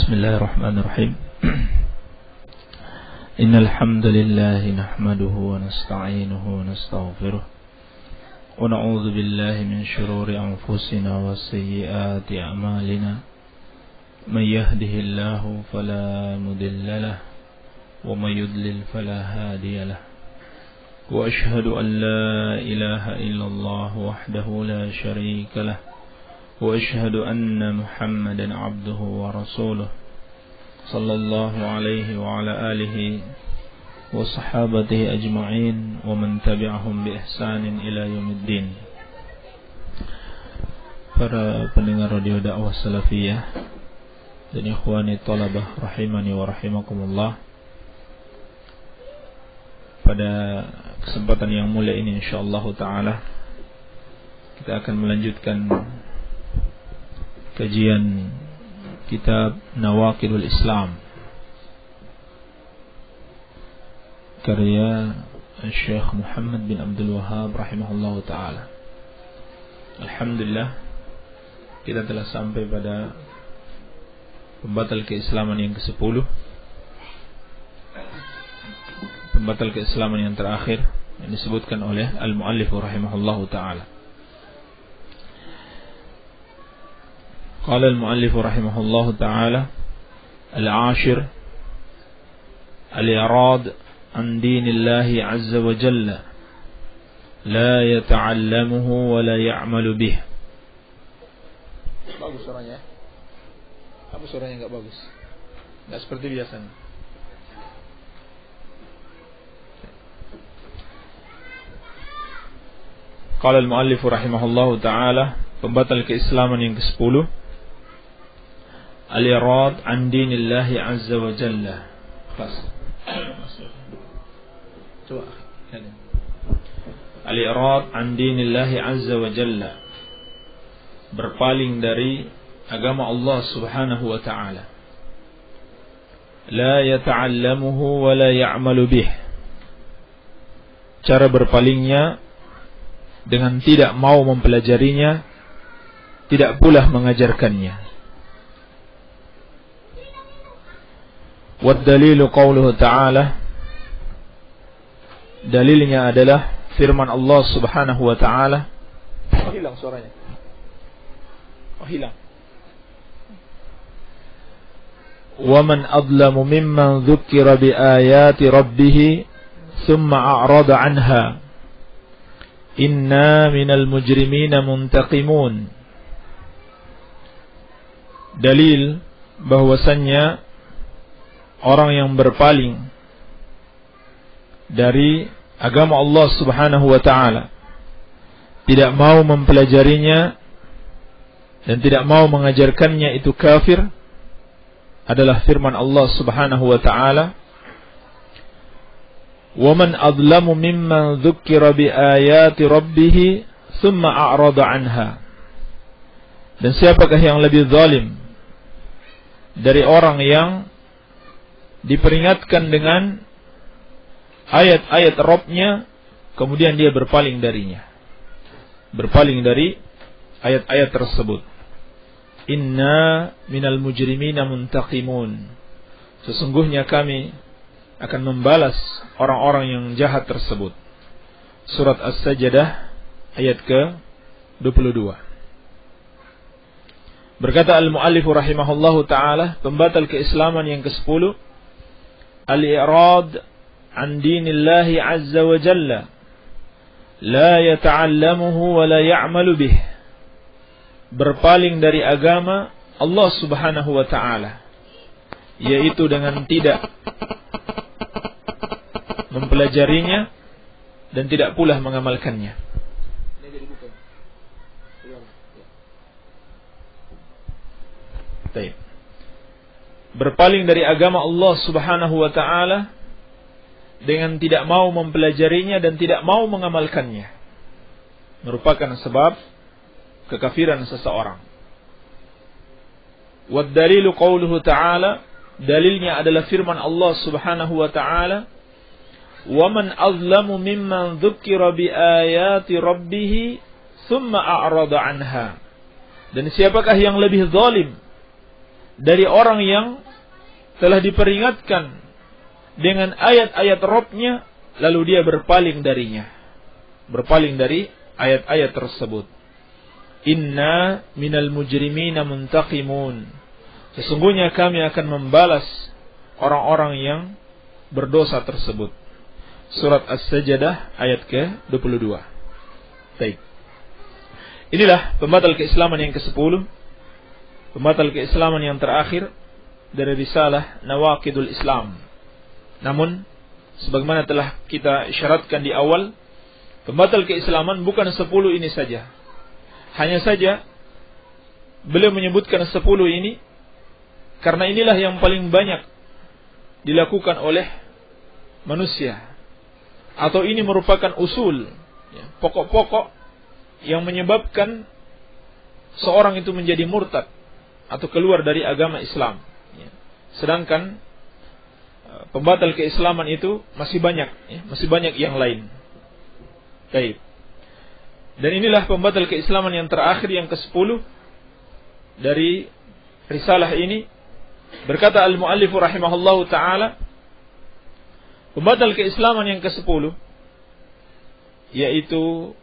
بسم الله الرحمن الرحيم إن الحمد لله نحمده ونستعينه ونستغفره ونعوذ بالله من شرور أنفسنا وسيئات أعمالنا من يهده الله فلا مضل له ومن يضلل فلا هادي له وأشهد أن لا إله إلا الله وحده لا شريك له وأشهد أن محمدا عبده ورسوله صلى الله عليه وعلى آله وصحابته أجمعين ومن تبعهم بإحسان إلى يوم الدين. Para pendengar radio dakwah salafiyah dan ikhwani talabah rahimani wa rahimakumullah, pada kesempatan yang mulia ini insyaallah ta'ala kita akan melanjutkan kajian kitab Nawaqidul Islam karya Syekh Muhammad bin Abdul Wahhab rahimahullahu ta'ala. Alhamdulillah, kita telah sampai pada pembatal keislaman yang ke-10, pembatal keislaman yang terakhir yang disebutkan oleh al-muallif rahimahullahu ta'ala. Qala al-muallif rahimahullahu ta'ala al-ashir al-i'rad an dinillahi azza wa jalla la yata'allamuhu wa la ya'malu bih. Bagus suaranya. Apa suaranya enggak bagus? Enggak seperti biasanya. Qala al-muallif rahimahullahu ta'ala, pembatal keislaman yang ke-10, al-i'rad an dinillahi azza wa jalla. Coba. Al-i'rad an dinillahi azza wa jalla, berpaling dari agama Allah subhanahu wa ta'ala. La yata'allamuhu wa la ya'malu bih. Cara berpalingnya dengan tidak mau mempelajarinya, tidak pula mengajarkannya. Wad dalilu qauluhu ta'ala, dalilnya adalah firman Allah subhanahu wa ta'ala. Hilang suaranya. Hilang. Wa man adlamu mimman dzukira bi ayati rabbih thumma a'rada 'anha inna minal mujrimina muntaqimun. Dalil bahwasannya orang yang berpaling dari agama Allah subhanahu wa ta'ala, tidak mau mempelajarinya dan tidak mau mengajarkannya, itu kafir, adalah firman Allah subhanahu wa ta'ala, وَمَنْ أَظْلَمُ مِمَّنْ ذُكِّرَ بِآيَاتِ رَبِّهِ ثُمَّ أَعْرَضَ عَنْهَا. Dan siapakah yang lebih zalim dari orang yang diperingatkan dengan ayat-ayat Rabb-nya kemudian dia berpaling darinya, berpaling dari ayat-ayat tersebut. Inna minal mujrimina muntaqimun. Sesungguhnya kami akan membalas orang-orang yang jahat tersebut. Surat As-Sajdah ayat ke-22. Berkata al-muallif rahimahullahu ta'ala, pembatal keislaman yang ke-10, al-i'rad an dinillahi azza wa jalla la yata'allamuhu wa la ya'malu bih. Berpaling dari agama Allah subhanahu wa ta'ala, yaitu dengan tidak mempelajarinya dan tidak pula mengamalkannya. Baik. Berpaling dari agama Allah subhanahu wa ta'ala dengan tidak mau mempelajarinya dan tidak mau mengamalkannya merupakan sebab kekafiran seseorang. Wad dalilu qauluhu ta'ala, dalilnya adalah firman Allah subhanahu wa ta'ala, وَمَنْ أَظْلَمُ مِمَّنْ ذُكِّرَ بِآيَاتِ رَبِّهِ ثُمَّ أَعْرَضَ عَنْهَا. Dan siapakah yang lebih zalim dari orang yang telah diperingatkan dengan ayat-ayat Rabb-nya, lalu dia berpaling darinya, berpaling dari ayat-ayat tersebut. Inna minal mujrimina muntaqimun. Sesungguhnya kami akan membalas orang-orang yang berdosa tersebut. Surat As-Sajdah ayat ke-22. Baik. Inilah pembatal keislaman yang ke-10, pembatal keislaman yang terakhir dari risalah Nawaqidul Islam. Namun, sebagaimana telah kita isyaratkan di awal, pembatal keislaman bukan 10 ini saja. Hanya saja beliau menyebutkan 10 ini karena inilah yang paling banyak dilakukan oleh manusia, atau ini merupakan usul, pokok-pokok yang menyebabkan seorang itu menjadi murtad atau keluar dari agama Islam. Sedangkan pembatal keislaman itu masih banyak yang lain. Baik. Dan inilah pembatal keislaman yang terakhir, yang ke-10 dari risalah ini. Berkata al-muallif rahimahullahu ta'ala, pembatal keislaman yang ke-10 yaitu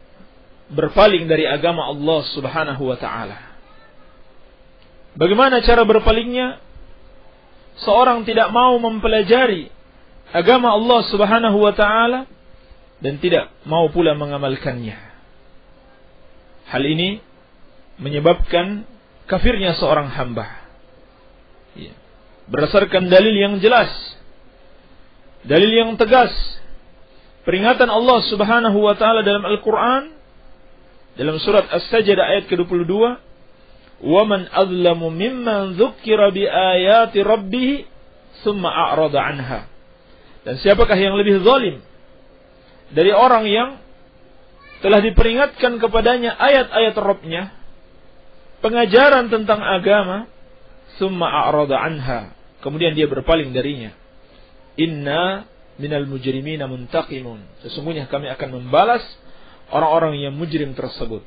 berpaling dari agama Allah Subhanahu wa ta'ala. Bagaimana cara berpalingnya? Seorang tidak mau mempelajari agama Allah Subhanahu wa ta'ala dan tidak mau pula mengamalkannya. Hal ini menyebabkan kafirnya seorang hamba. Berdasarkan dalil yang jelas, dalil yang tegas, peringatan Allah Subhanahu wa ta'ala dalam Al-Quran, dalam surat As-Sajdah ayat ke-22, وَمَنْ أَظْلَمُ مِمَّنْ ذُكِّرَ بِآيَاتِ رَبِّهِ ثُمَّ أَعْرَضَ عَنْهَا. Dan siapakah yang lebih zalim dari orang yang telah diperingatkan kepadanya ayat-ayat Rabb-nya, pengajaran tentang agama, ثُمَّ أَعْرَضَ عَنْهَا, kemudian dia berpaling darinya. Inna minal mujrimina muntaqimun. Sesungguhnya kami akan membalas orang-orang yang mujrim tersebut.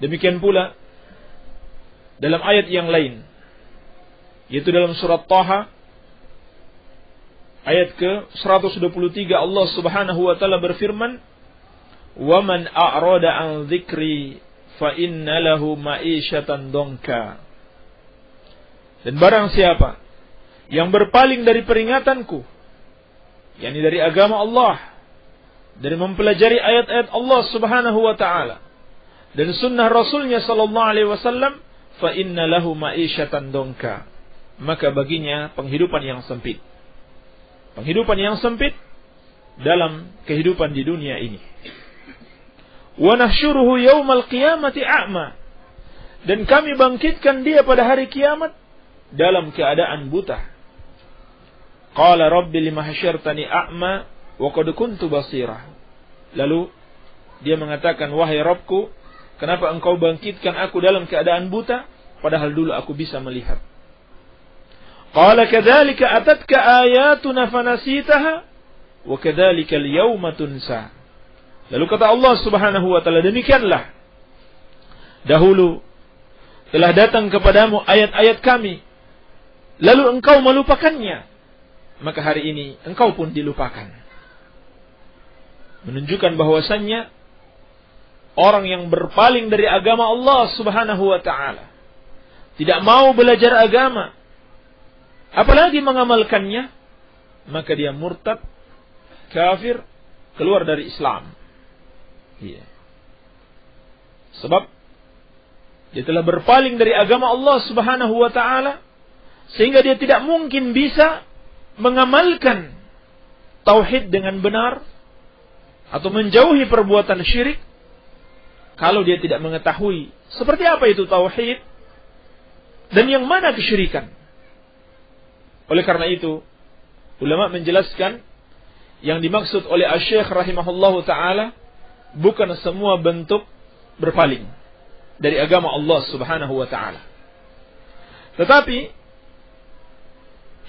Demikian pula dalam ayat yang lain, yaitu dalam surat Taha ayat ke-123, Allah Subhanahu wa taala berfirman, "Wa man a'rada 'an dzikri fa inna lahu ma'isyatan dhanka." Dan barang siapa yang berpaling dari peringatanku, yakni dari agama Allah, dari mempelajari ayat-ayat Allah Subhanahu wa taala dan sunnah Rasulnya sallallahu alaihi wasallam, fa inna lahu ma'isyatan dhanka, maka baginya penghidupan yang sempit. Penghidupan yang sempit dalam kehidupan di dunia ini. Wa nahsyuruhu yaumal qiyamati a'ma, dan kami bangkitkan dia pada hari kiamat dalam keadaan buta. Qala rabbi lima hasyartani a'ma wa qad kuntu basira. Lalu dia mengatakan, wahai Rabbku, kenapa engkau bangkitkan aku dalam keadaan buta, padahal dulu aku bisa melihat. Qala kadzalika atatka ayatuna fanasitaha wa kadzalika al-yawma tunsa. Lalu kata Allah Subhanahu wa taala, demikianlah dahulu telah datang kepadamu ayat-ayat kami, lalu engkau melupakannya, maka hari ini engkau pun dilupakan. Menunjukkan bahwasannya orang yang berpaling dari agama Allah Subhanahu wa ta'ala, tidak mau belajar agama, apalagi mengamalkannya, maka dia murtad, kafir, keluar dari Islam. Iya. Sebab dia telah berpaling dari agama Allah Subhanahu wa ta'ala, sehingga dia tidak mungkin bisa mengamalkan tauhid dengan benar atau menjauhi perbuatan syirik kalau dia tidak mengetahui seperti apa itu tauhid dan yang mana kesyirikan. Oleh karena itu, ulama menjelaskan yang dimaksud oleh Asy-Syaikh rahimahullahu taala bukan semua bentuk berpaling dari agama Allah Subhanahu wa taala. Tetapi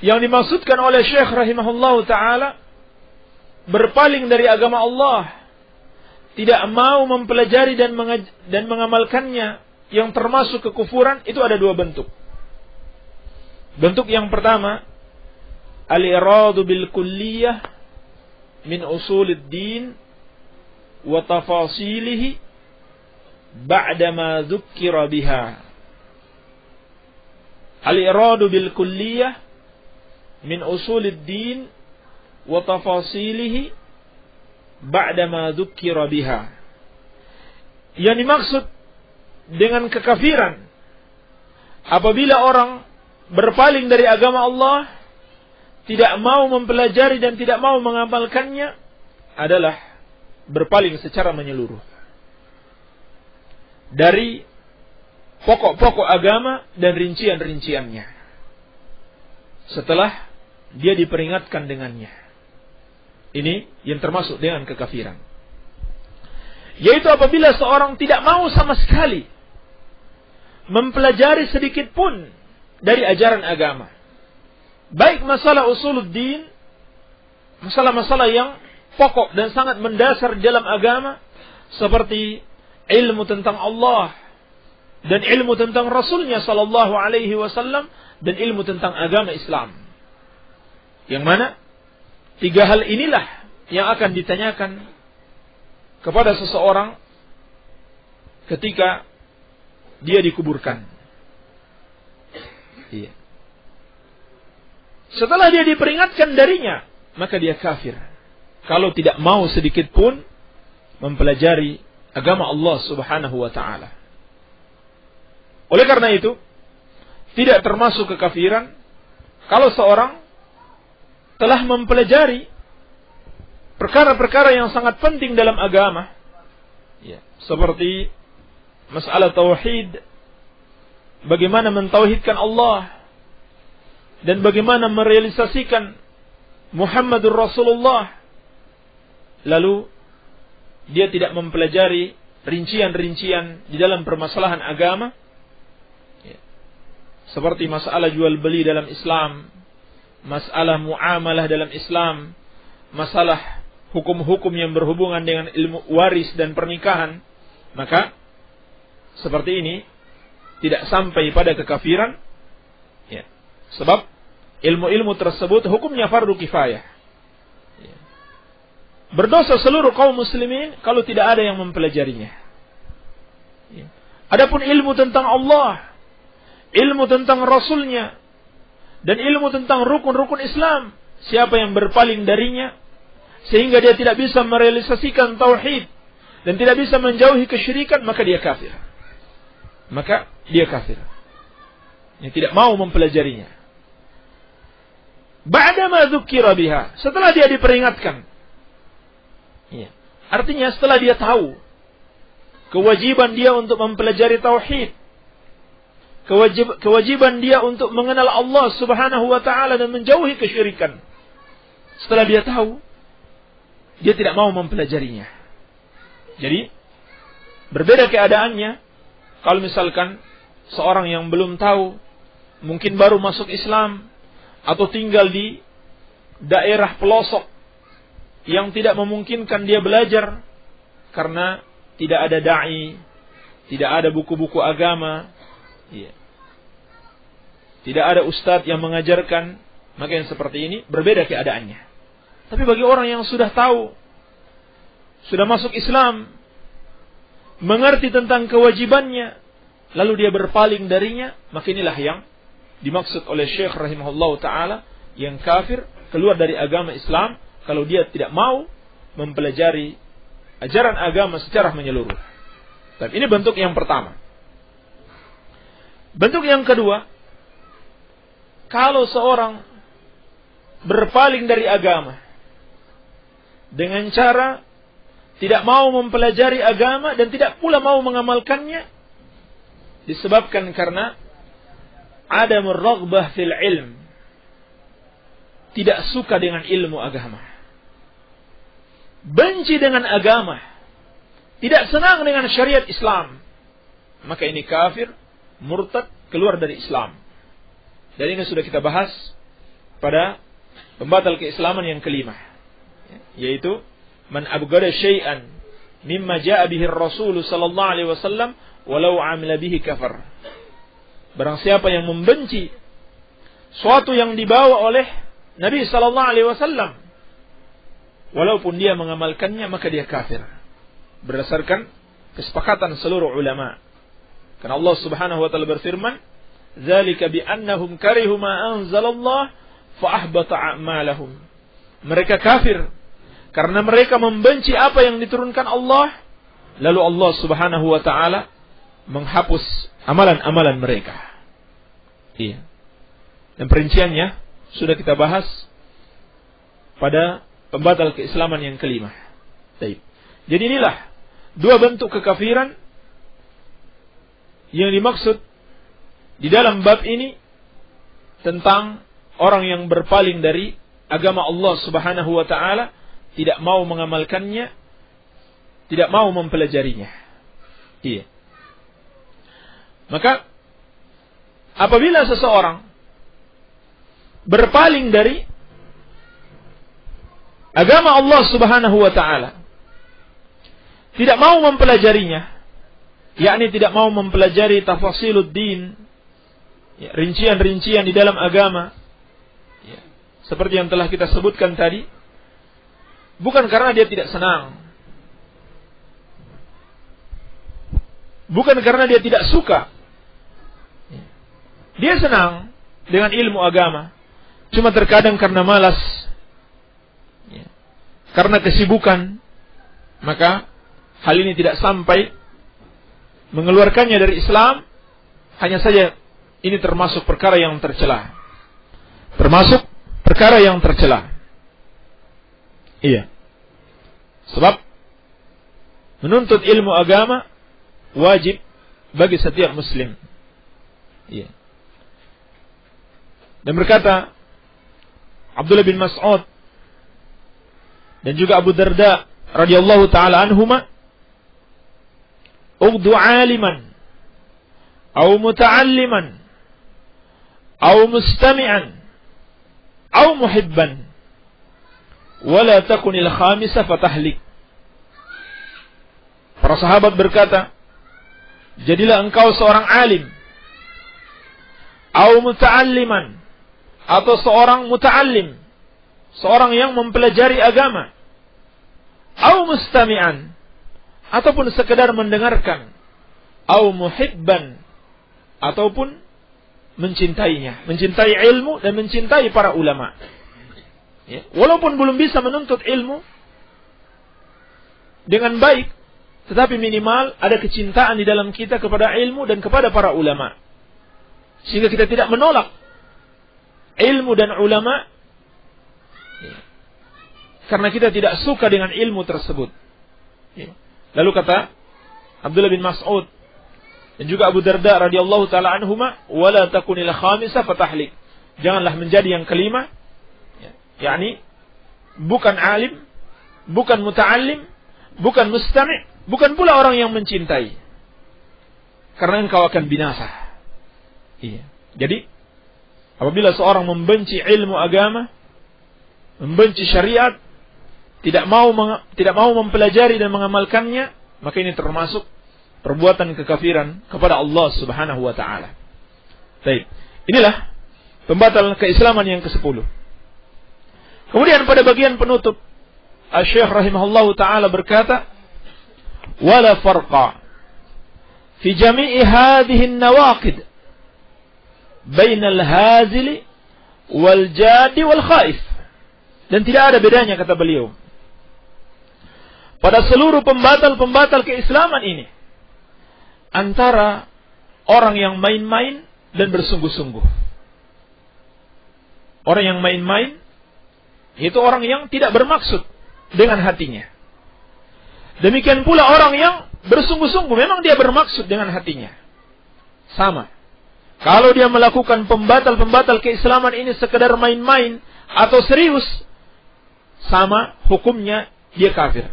yang dimaksudkan oleh Syekh rahimahullahu taala berpaling dari agama Allah, tidak mau mempelajari dan mengamalkannya, yang termasuk kekufuran, itu ada dua bentuk. Bentuk yang pertama, al-iradu bil kulliyah min usulid din wa tafasilihi ba'da ma dzukkira biha. Al-iradu bil kulliyah min usulid din wa tafasilihi ba'da ma dzukkira biha. Yang dimaksud dengan kekafiran apabila orang berpaling dari agama Allah, tidak mau mempelajari dan tidak mau mengamalkannya, adalah berpaling secara menyeluruh dari pokok-pokok agama dan rincian-rinciannya setelah dia diperingatkan dengannya. Ini yang termasuk dengan kekafiran, yaitu apabila seorang tidak mau sama sekali mempelajari sedikit pun dari ajaran agama, baik masalah usuluddin, masalah-masalah yang pokok dan sangat mendasar dalam agama, seperti ilmu tentang Allah dan ilmu tentang Rasulnya sallallahu alaihi wasallam dan ilmu tentang agama Islam. Yang mana tiga hal inilah yang akan ditanyakan kepada seseorang ketika dia dikuburkan. Iya. Setelah dia diperingatkan darinya, maka dia kafir kalau tidak mau sedikit pun mempelajari agama Allah Subhanahu wa taala. Oleh karena itu, tidak termasuk kekafiran kalau seorang telah mempelajari perkara-perkara yang sangat penting dalam agama, ya, seperti masalah tauhid, bagaimana mentauhidkan Allah dan bagaimana merealisasikan Muhammadur Rasulullah, lalu dia tidak mempelajari rincian-rincian di dalam permasalahan agama, ya, seperti masalah jual beli dalam Islam, masalah muamalah dalam Islam, masalah hukum-hukum yang berhubungan dengan ilmu waris dan pernikahan, maka seperti ini tidak sampai pada kekafiran, ya, sebab ilmu-ilmu tersebut hukumnya fardu kifayah, ya. Berdosa seluruh kaum muslimin kalau tidak ada yang mempelajarinya, ya. Adapun ilmu tentang Allah, ilmu tentang Rasulnya, dan ilmu tentang rukun-rukun Islam, siapa yang berpaling darinya sehingga dia tidak bisa merealisasikan tauhid dan tidak bisa menjauhi kesyirikan, maka dia kafir. Maka dia kafir, yang tidak mau mempelajarinya. Ba'da ma dzukkira biha, setelah dia diperingatkan. Ya. Artinya setelah dia tahu kewajiban dia untuk mempelajari tauhid, kewajiban dia untuk mengenal Allah Subhanahu wa taala dan menjauhi kesyirikan. Setelah dia tahu, dia tidak mau mempelajarinya. Jadi berbeda keadaannya kalau misalkan seorang yang belum tahu, mungkin baru masuk Islam atau tinggal di daerah pelosok yang tidak memungkinkan dia belajar karena tidak ada dai, tidak ada buku-buku agama, ya, tidak ada ustadz yang mengajarkan, maka yang seperti ini berbeda keadaannya. Tapi bagi orang yang sudah tahu, sudah masuk Islam, mengerti tentang kewajibannya, lalu dia berpaling darinya, maka inilah yang dimaksud oleh Syekh rahimahullah ta'ala, yang kafir, keluar dari agama Islam, kalau dia tidak mau mempelajari ajaran agama secara menyeluruh. Tapi ini bentuk yang pertama. Bentuk yang kedua, kalau seorang berpaling dari agama dengan cara tidak mau mempelajari agama dan tidak pula mau mengamalkannya, disebabkan karena adamur raghbah fil ilm, tidak suka dengan ilmu agama, benci dengan agama, tidak senang dengan syariat Islam, maka ini kafir, murtad, keluar dari Islam. Dan ini sudah kita bahas pada pembatal keislaman yang kelima, yaitu man abghada syai'an mimma jaa'a bihi ar-rasul sallallahu alaihi wasallam walau 'amila bihi kafar. Barang siapa yang membenci suatu yang dibawa oleh Nabi sallallahu alaihi wasallam, walaupun dia mengamalkannya, maka dia kafir berdasarkan kesepakatan seluruh ulama. Karena Allah Subhanahu wa taala berfirman, "Dzalika bi annahum karihu ma anzalallah fa ahbata a'malahum." Mereka kafir karena mereka membenci apa yang diturunkan Allah, lalu Allah Subhanahu wa taala menghapus amalan-amalan mereka. Iya. Dan perinciannya sudah kita bahas pada pembatal keislaman yang kelima. Baik. Jadi inilah dua bentuk kekafiran yang dimaksud di dalam bab ini tentang orang yang berpaling dari agama Allah Subhanahu wa taala, tidak mau mengamalkannya, tidak mau mempelajarinya. Iya. Maka apabila seseorang berpaling dari agama Allah Subhanahu wa taala, tidak mau mempelajarinya, yakni tidak mau mempelajari tafasiluddin, ya, rincian-rincian di dalam agama, ya, seperti yang telah kita sebutkan tadi, bukan karena dia tidak senang, bukan karena dia tidak suka, ya, dia senang dengan ilmu agama, cuma terkadang karena malas, ya, karena kesibukan, maka hal ini tidak sampai mengeluarkannya dari Islam. Hanya saja ini termasuk perkara yang tercela. Termasuk perkara yang tercela. Iya. Sebab menuntut ilmu agama wajib bagi setiap muslim. Iya. Dan berkata Abdullah bin Mas'ud dan juga Abu Darda radhiyallahu taala anhuma, "Ughdu 'aliman aw muta'alliman aw mustami'an aw muhibban wa la takunil khamisa fatahlik." Para sahabat berkata, jadilah engkau seorang alim, aw muta'alliman, atau seorang muta'allim, seorang yang mempelajari agama, aw mustami'an, ataupun sekedar mendengarkan, aw muhibban, ataupun mencintainya, mencintai ilmu dan mencintai para ulama. Ya, walaupun belum bisa menuntut ilmu dengan baik, tetapi minimal ada kecintaan di dalam kita kepada ilmu dan kepada para ulama, sehingga kita tidak menolak ilmu dan ulama, ya, karena kita tidak suka dengan ilmu tersebut. Ya. Lalu kata Abdullah bin Mas'ud dan juga Abu Darda radhiyallahu taala anhuma, "Wala takunil khamisa fatahlik." Janganlah menjadi yang kelima, yakni bukan alim, bukan muta'allim, bukan mustami', bukan pula orang yang mencintai, karena engkau akan binasa. Iya. Jadi apabila seorang membenci ilmu agama, membenci syariat, tidak mau mempelajari dan mengamalkannya, maka ini termasuk perbuatan kekafiran kepada Allah Subhanahu wa taala. Baik. Inilah pembatal keislaman yang ke-10. Kemudian pada bagian penutup, Asy-Syaikh rahimahullahu taala berkata, "Wala farqa fi jami'i hadhihi an-nawaqid bainal hazili wal jadi wal khaif." Dan tidak ada bedanya, kata beliau, pada seluruh pembatal-pembatal keislaman ini, antara orang yang main-main dan bersungguh-sungguh. Orang yang main-main itu orang yang tidak bermaksud dengan hatinya. Demikian pula orang yang bersungguh-sungguh, memang dia bermaksud dengan hatinya. Sama. Kalau dia melakukan pembatal-pembatal keislaman ini sekedar main-main atau serius, sama hukumnya dia kafir.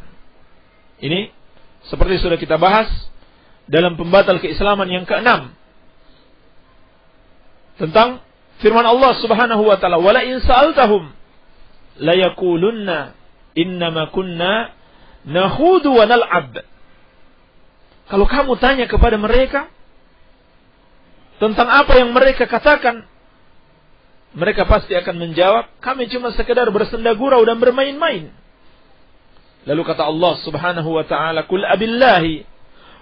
Ini seperti sudah kita bahas dalam pembatal keislaman yang ke-6 tentang firman Allah Subhanahu wa taala, "Wala in sa'altahum la yaqulunna innama kunna nakhudu wa nal'ab." Kalau kamu tanya kepada mereka tentang apa yang mereka katakan, mereka pasti akan menjawab, kami cuma sekedar bersenda gurau dan bermain-main. Lalu kata Allah Subhanahu wa taala, "Qul abillahi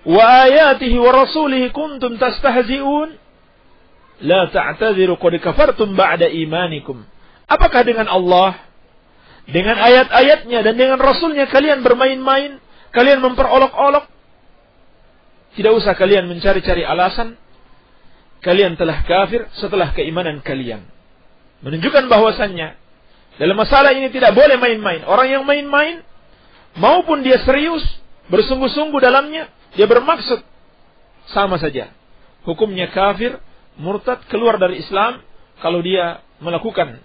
wa ayatihi wa rasulihi kuntum tastahzi'un la ta'tadhiru qad kafartum ba'da imanikum." Apakah dengan Allah, dengan ayat-ayatnya dan dengan Rasulnya kalian bermain-main, kalian memperolok-olok? Tidak usah kalian mencari-cari alasan. Kalian telah kafir setelah keimanan kalian. Menunjukkan bahwasannya dalam masalah ini tidak boleh main-main. Orang yang main-main, maupun dia serius, bersungguh-sungguh dalamnya, dia bermaksud, sama saja. Hukumnya kafir, murtad, keluar dari Islam kalau dia melakukan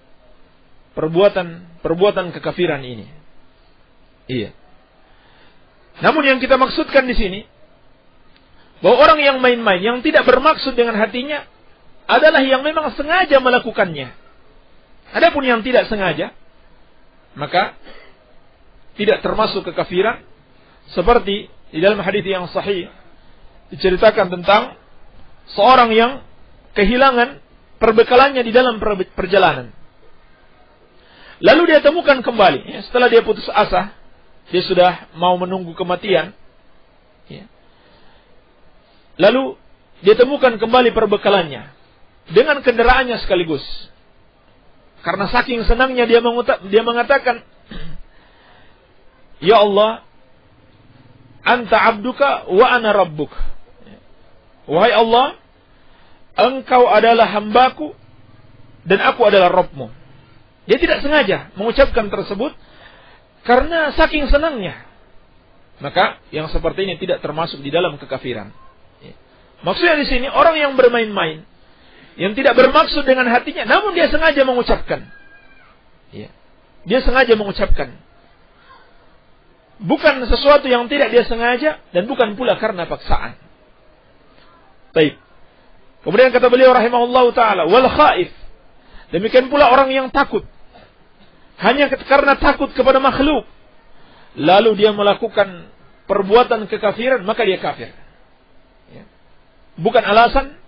perbuatan kekafiran ini. Iya. Namun yang kita maksudkan di sini, bahwa orang yang main-main, yang tidak bermaksud dengan hatinya, adalah yang memang sengaja melakukannya. Adapun yang tidak sengaja, maka tidak termasuk kekafiran. Seperti di dalam hadis yang sahih diceritakan tentang seorang yang kehilangan perbekalannya di dalam perjalanan. Lalu dia temukan kembali, ya, setelah dia putus asa, dia sudah mau menunggu kematian, ya. Lalu dia temukan kembali perbekalannya dengan kendaraannya sekaligus. Karena saking senangnya dia mengatakan, "Ya Allah, anta abduka wa ana rabbuk." Wahai Allah, engkau adalah hambaku dan aku adalah Rabbmu. Dia tidak sengaja mengucapkan tersebut karena saking senangnya. Maka yang seperti ini tidak termasuk di dalam kekafiran. Maksudnya di sini orang yang bermain-main, yang tidak bermaksud dengan hatinya, namun dia sengaja mengucapkan. Dia sengaja mengucapkan. Bukan sesuatu yang tidak dia sengaja dan bukan pula karena paksaan. Baik. Kemudian kata beliau rahimahullahu taala, wal khaif. Demikian pula orang yang takut. Hanya karena takut kepada makhluk, lalu dia melakukan perbuatan kekafiran, maka dia kafir. Bukan alasan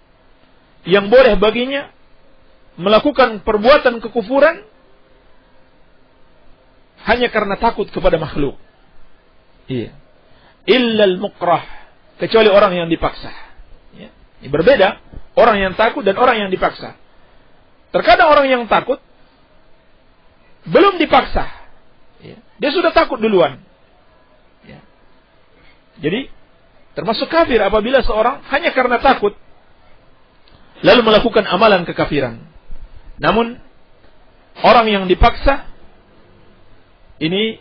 yang boleh baginya melakukan perbuatan kekufuran hanya karena takut kepada makhluk. Illal mukrah, kecuali orang yang dipaksa. Ini berbeda orang yang takut dan orang yang dipaksa. Terkadang orang yang takut belum dipaksa, dia sudah takut duluan. Jadi termasuk kafir apabila seorang hanya karena takut lalu melakukan amalan kekafiran. Namun orang yang dipaksa ini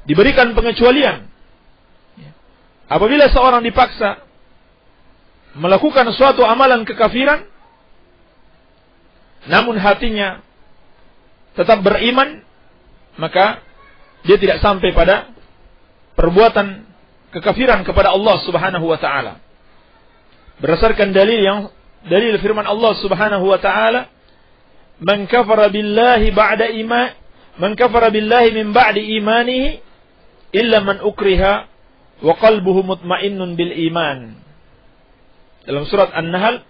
diberikan pengecualian. Apabila seorang dipaksa melakukan suatu amalan kekafiran, namun hatinya tetap beriman, maka dia tidak sampai pada perbuatan kekafiran kepada Allah Subhanahu wa taala. Berdasarkan dalil firman Allah Subhanahu wa taala, "Man kafara billahi min ba'di imanihi illa man ukriha wa qalbuhu mutmainnun bil iman." Dalam surat An-Nahl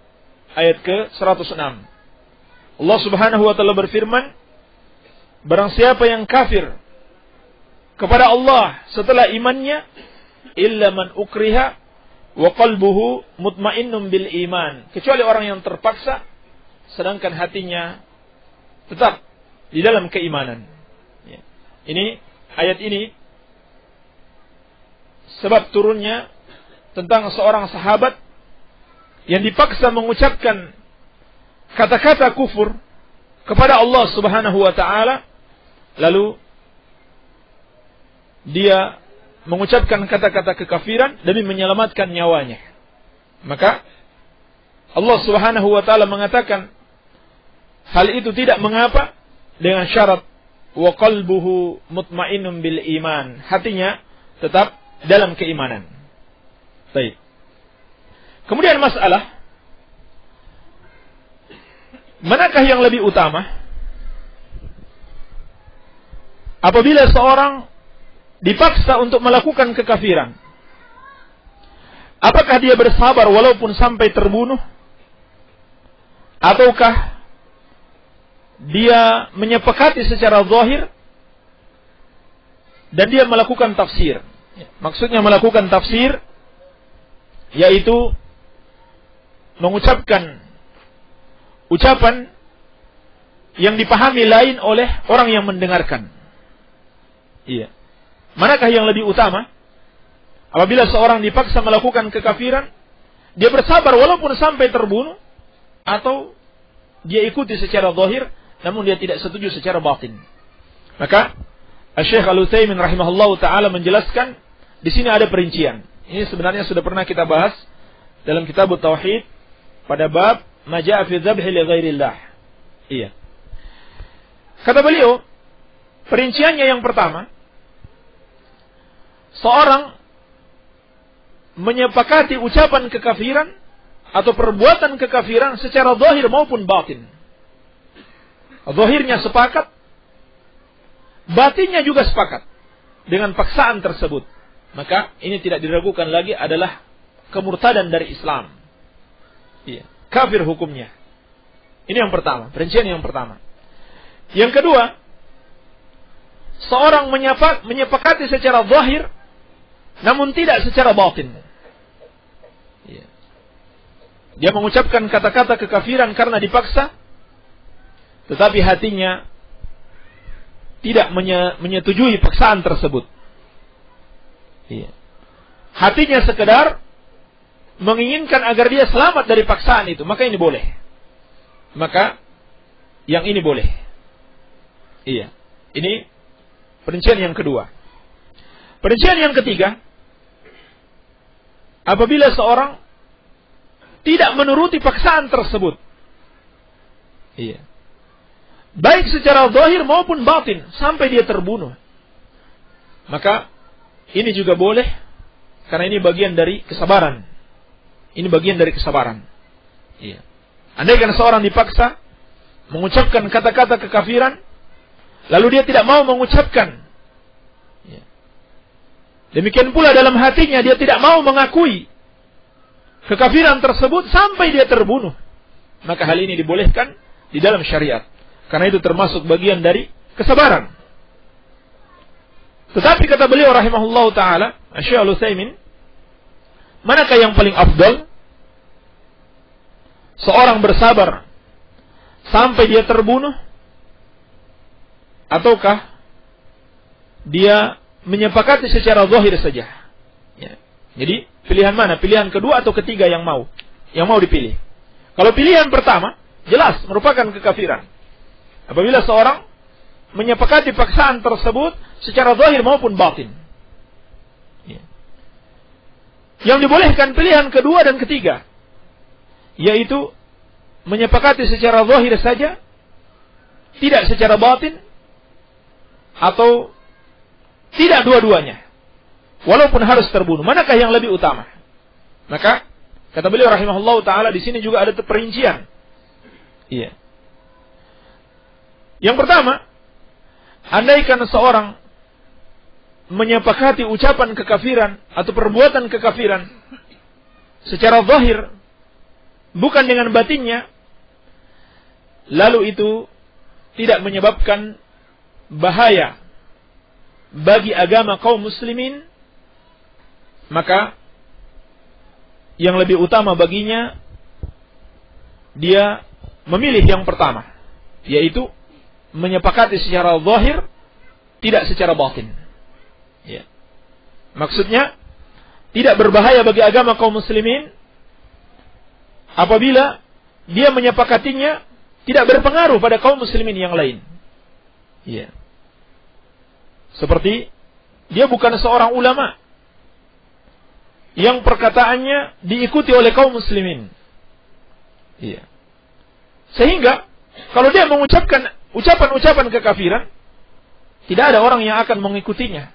ayat ke-106. Allah Subhanahu wa taala berfirman, barang siapa yang kafir kepada Allah setelah imannya, illa man ukriha wa qalbuhu mutmainnun bil iman, kecuali orang yang terpaksa sedangkan hatinya tetap di dalam keimanan. Ini ayat ini sebab turunnya tentang seorang sahabat yang dipaksa mengucapkan kata-kata kufur kepada Allah Subhanahu wa taala, lalu dia mengucapkan kata-kata kekafiran demi menyelamatkan nyawanya. Maka Allah Subhanahu wa taala mengatakan hal itu tidak mengapa dengan syarat wa qalbuhu mutmainnun bil iman, hatinya tetap dalam keimanan. Baik. Kemudian masalah, manakah yang lebih utama? Apabila seorang dipaksa untuk melakukan kekafiran, apakah dia bersabar walaupun sampai terbunuh? ataukah dia menyepakati secara zahir dan dia melakukan tafsir. Maksudnya melakukan tafsir yaitu mengucapkan ucapan yang dipahami lain oleh orang yang mendengarkan. Iya. Manakah yang lebih utama? Apabila seorang dipaksa melakukan kekafiran, dia bersabar walaupun sampai terbunuh, atau dia ikuti secara zahir namun dia tidak setuju secara batin. Maka Syekh Al-Utsaimin rahimahullahu taala menjelaskan di sini ada perincian. Ini sebenarnya sudah pernah kita bahas dalam kitab Tauhid pada bab ma jaa fi dzabhi li ghairillah. Iya. Kata beliau, perinciannya yang pertama, seorang menyepakati ucapan kekafiran atau perbuatan kekafiran secara zahir maupun batin. Zahirnya sepakat, batinnya juga sepakat dengan paksaan tersebut. Maka ini tidak diragukan lagi adalah kemurtadan dari Islam. Iya, kafir hukumnya. Ini yang pertama, perincian yang pertama. Yang kedua, seorang menyepakati secara zahir namun tidak secara batin. Iya. Dia mengucapkan kata-kata kekafiran karena dipaksa, tetapi hatinya tidak menyetujui paksaan tersebut. Iya. Hatinya sekedar menginginkan agar dia selamat dari paksaan itu, maka ini boleh. Maka yang ini boleh. Iya. Ini perincian yang kedua. Perincian yang ketiga, apabila seorang tidak menuruti paksaan tersebut. Iya. Baik secara zahir maupun batin sampai dia terbunuh. Maka ini juga boleh karena ini bagian dari kesabaran. Ini bagian dari kesabaran. Iya. Andaikan seorang dipaksa mengucapkan kata-kata kekafiran, lalu dia tidak mau mengucapkan. Iya. Demikian pula dalam hatinya dia tidak mau mengakui kekafiran tersebut sampai dia terbunuh. Maka hal ini dibolehkan di dalam syariat. Karena itu termasuk bagian dari kesabaran. Tetapi kata beliau rahimahullahu ta'ala, Syekh Al-Utsaimin, manakah yang paling afdal? Seorang bersabar sampai dia terbunuh, ataukah dia menyepakati secara zahir saja? Ya. Jadi pilihan mana? Pilihan kedua atau ketiga yang mau dipilih? Kalau pilihan pertama, jelas merupakan kekafiran. Apabila seorang menyepakati paksaan tersebut secara zahir maupun batin. Ya. Yang dibolehkan pilihan kedua dan ketiga, yaitu menyepakati secara zahir saja, tidak secara batin, atau tidak dua-duanya, walaupun harus terbunuh. Manakah yang lebih utama? Maka kata beliau rahimahullahu taala, di sini juga ada perincian. Iya. Yang pertama, andaikan seorang menyepakati ucapan kekafiran atau perbuatan kekafiran secara zahir, bukan dengan batinnya, lalu itu tidak menyebabkan bahaya bagi agama kaum muslimin, maka yang lebih utama baginya dia memilih yang pertama, yaitu menyepakati secara zahir, tidak secara batin. Ya. Maksudnya tidak berbahaya bagi agama kaum muslimin apabila dia menyepakatinya tidak berpengaruh pada kaum muslimin yang lain. Ya. Seperti dia bukan seorang ulama yang perkataannya diikuti oleh kaum muslimin. Ya. Sehingga kalau dia mengucapkan ucapan-ucapan kekafiran, tidak ada orang yang akan mengikutinya.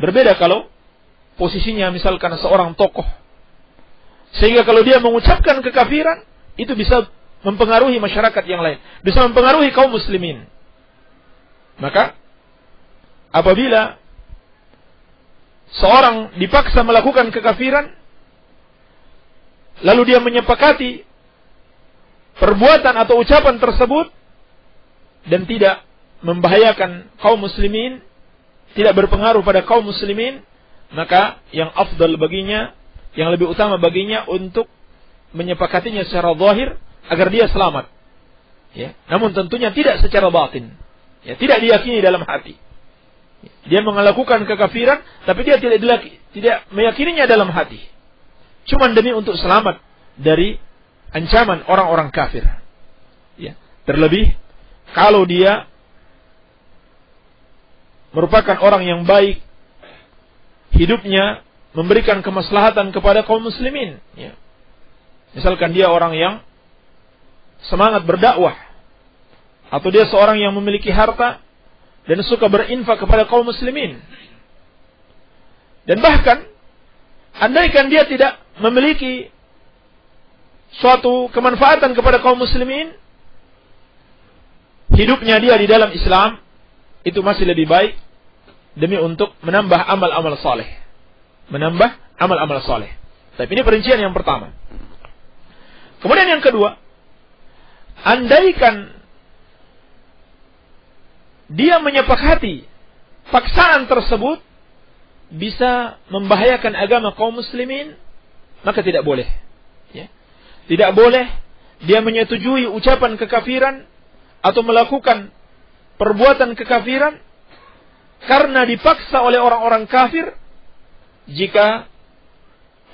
Berbeda kalau posisinya misalkan seorang tokoh, sehingga kalau dia mengucapkan kekafiran, itu bisa mempengaruhi masyarakat yang lain, bisa mempengaruhi kaum muslimin. Maka apabila seorang dipaksa melakukan kekafiran, lalu dia menyepakati perbuatan atau ucapan tersebut dan tidak membahayakan kaum muslimin, tidak berpengaruh pada kaum muslimin, maka yang afdal baginya, yang lebih utama baginya untuk menyepakatinya secara zahir agar dia selamat. Ya, namun tentunya tidak secara batin. Ya, tidak diyakini dalam hati. Dia melakukan kekafiran, tapi dia tidak meyakininya dalam hati. Cuma demi untuk selamat dari ancaman orang-orang kafir. Ya, terlebih kalau dia merupakan orang yang baik, hidupnya memberikan kemaslahatan kepada kaum muslimin. Ya. Misalkan dia orang yang semangat berdakwah, atau dia seorang yang memiliki harta dan suka berinfak kepada kaum muslimin. Dan bahkan andaikan dia tidak memiliki suatu kemanfaatan kepada kaum muslimin, hidupnya dia di dalam Islam itu masih lebih baik demi untuk menambah amal-amal saleh. Menambah amal-amal saleh. Tapi ini perincian yang pertama. Kemudian yang kedua, andaikan dia menyepakati paksaan tersebut bisa membahayakan agama kaum muslimin, maka tidak boleh. Ya. Tidak boleh dia menyetujui ucapan kekafiran atau melakukan perbuatan kekafiran karena dipaksa oleh orang-orang kafir, jika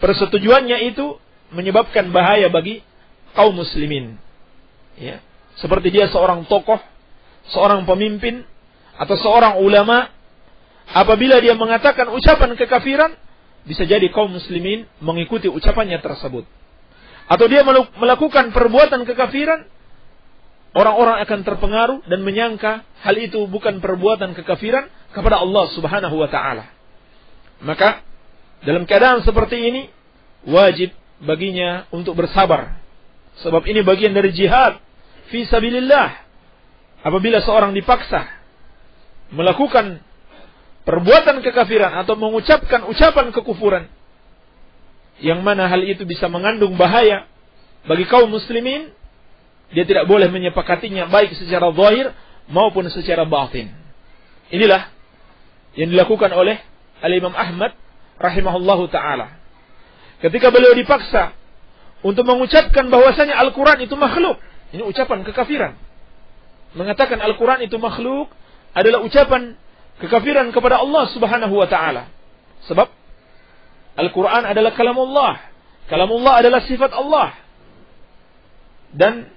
persetujuannya itu menyebabkan bahaya bagi kaum muslimin. Ya. Seperti dia seorang tokoh, seorang pemimpin, atau seorang ulama, apabila dia mengatakan ucapan kekafiran, bisa jadi kaum muslimin mengikuti ucapannya tersebut. Atau dia melakukan perbuatan kekafiran, orang-orang akan terpengaruh dan menyangka hal itu bukan perbuatan kekafiran kepada Allah Subhanahu wa ta'ala. Maka dalam keadaan seperti ini wajib baginya untuk bersabar. Sebab ini bagian dari jihad fi sabilillah. Apabila seorang dipaksa melakukan perbuatan kekafiran atau mengucapkan ucapan kekufuran, yang mana hal itu bisa mengandung bahaya bagi kaum muslimin, dia tidak boleh menyepakatinya baik secara zahir maupun secara batin. Inilah yang dilakukan oleh Al-Imam Ahmad rahimahullahu ta'ala. Ketika beliau dipaksa untuk mengucapkan bahwasanya Al-Quran itu makhluk, ini ucapan kekafiran. Mengatakan Al-Quran itu makhluk adalah ucapan kekafiran kepada Allah Subhanahu wa ta'ala. Sebab Al-Quran adalah kalamullah. Kalamullah adalah sifat Allah. Dan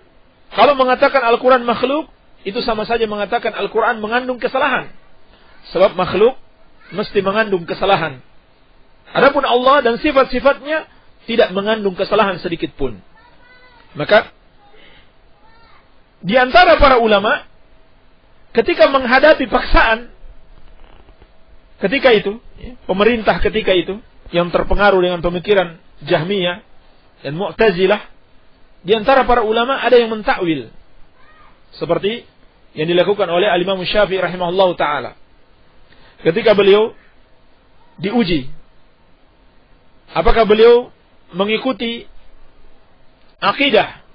kalau mengatakan Al-Quran makhluk, itu sama saja mengatakan Al-Quran mengandung kesalahan. Sebab makhluk mesti mengandung kesalahan. Adapun Allah dan sifat-sifatnya tidak mengandung kesalahan sedikit pun. Maka di antara para ulama, ketika menghadapi paksaan, ketika itu, pemerintah ketika itu, yang terpengaruh dengan pemikiran Jahmiyah dan Mu'tazilah, di antara para ulama ada yang mentakwil, seperti yang dilakukan oleh Al-Imam Syafi'i rahimahullahu ta'ala. Ketika beliau diuji, apakah beliau mengikuti akidah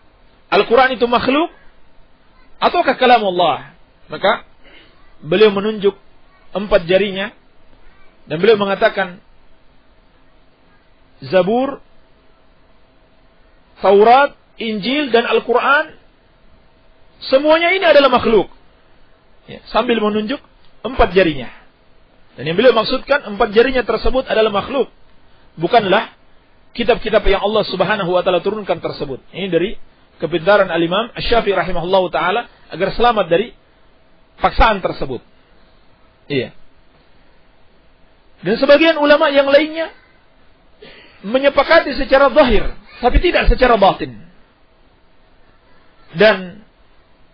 Al-Quran itu makhluk ataukah kalamullah, maka beliau menunjuk 4 jarinya dan beliau mengatakan Zabur, Taurat, Injil dan Al-Quran semuanya ini adalah makhluk, ya, sambil menunjuk 4 jarinya. Dan yang beliau maksudkan 4 jarinya tersebut adalah makhluk, bukanlah kitab-kitab yang Allah Subhanahu wa ta'ala turunkan tersebut. Ini dari kepintaran Al-Imam Syafi'i rahimahullahu ta'ala agar selamat dari paksaan tersebut. Iya. Dan sebagian ulama yang lainnya menyepakati secara zahir, tapi tidak secara batin. Dan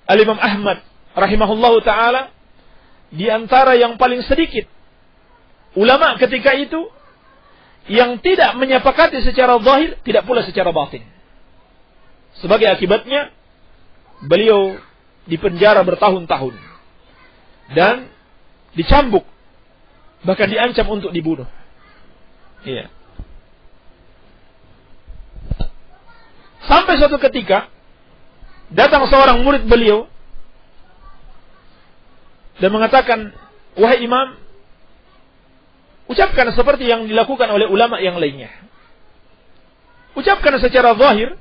Al-Imam Ahmad rahimahullahu ta'ala di antara yang paling sedikit ulama ketika itu yang tidak menyepakati secara zahir, tidak pula secara batin. Sebagai akibatnya, beliau dipenjara bertahun-tahun dan dicambuk, bahkan diancam untuk dibunuh. Iya. Sampai suatu ketika datang seorang murid beliau dan mengatakan, wahai imam, ucapkan seperti yang dilakukan oleh ulama yang lainnya. Ucapkan secara zahir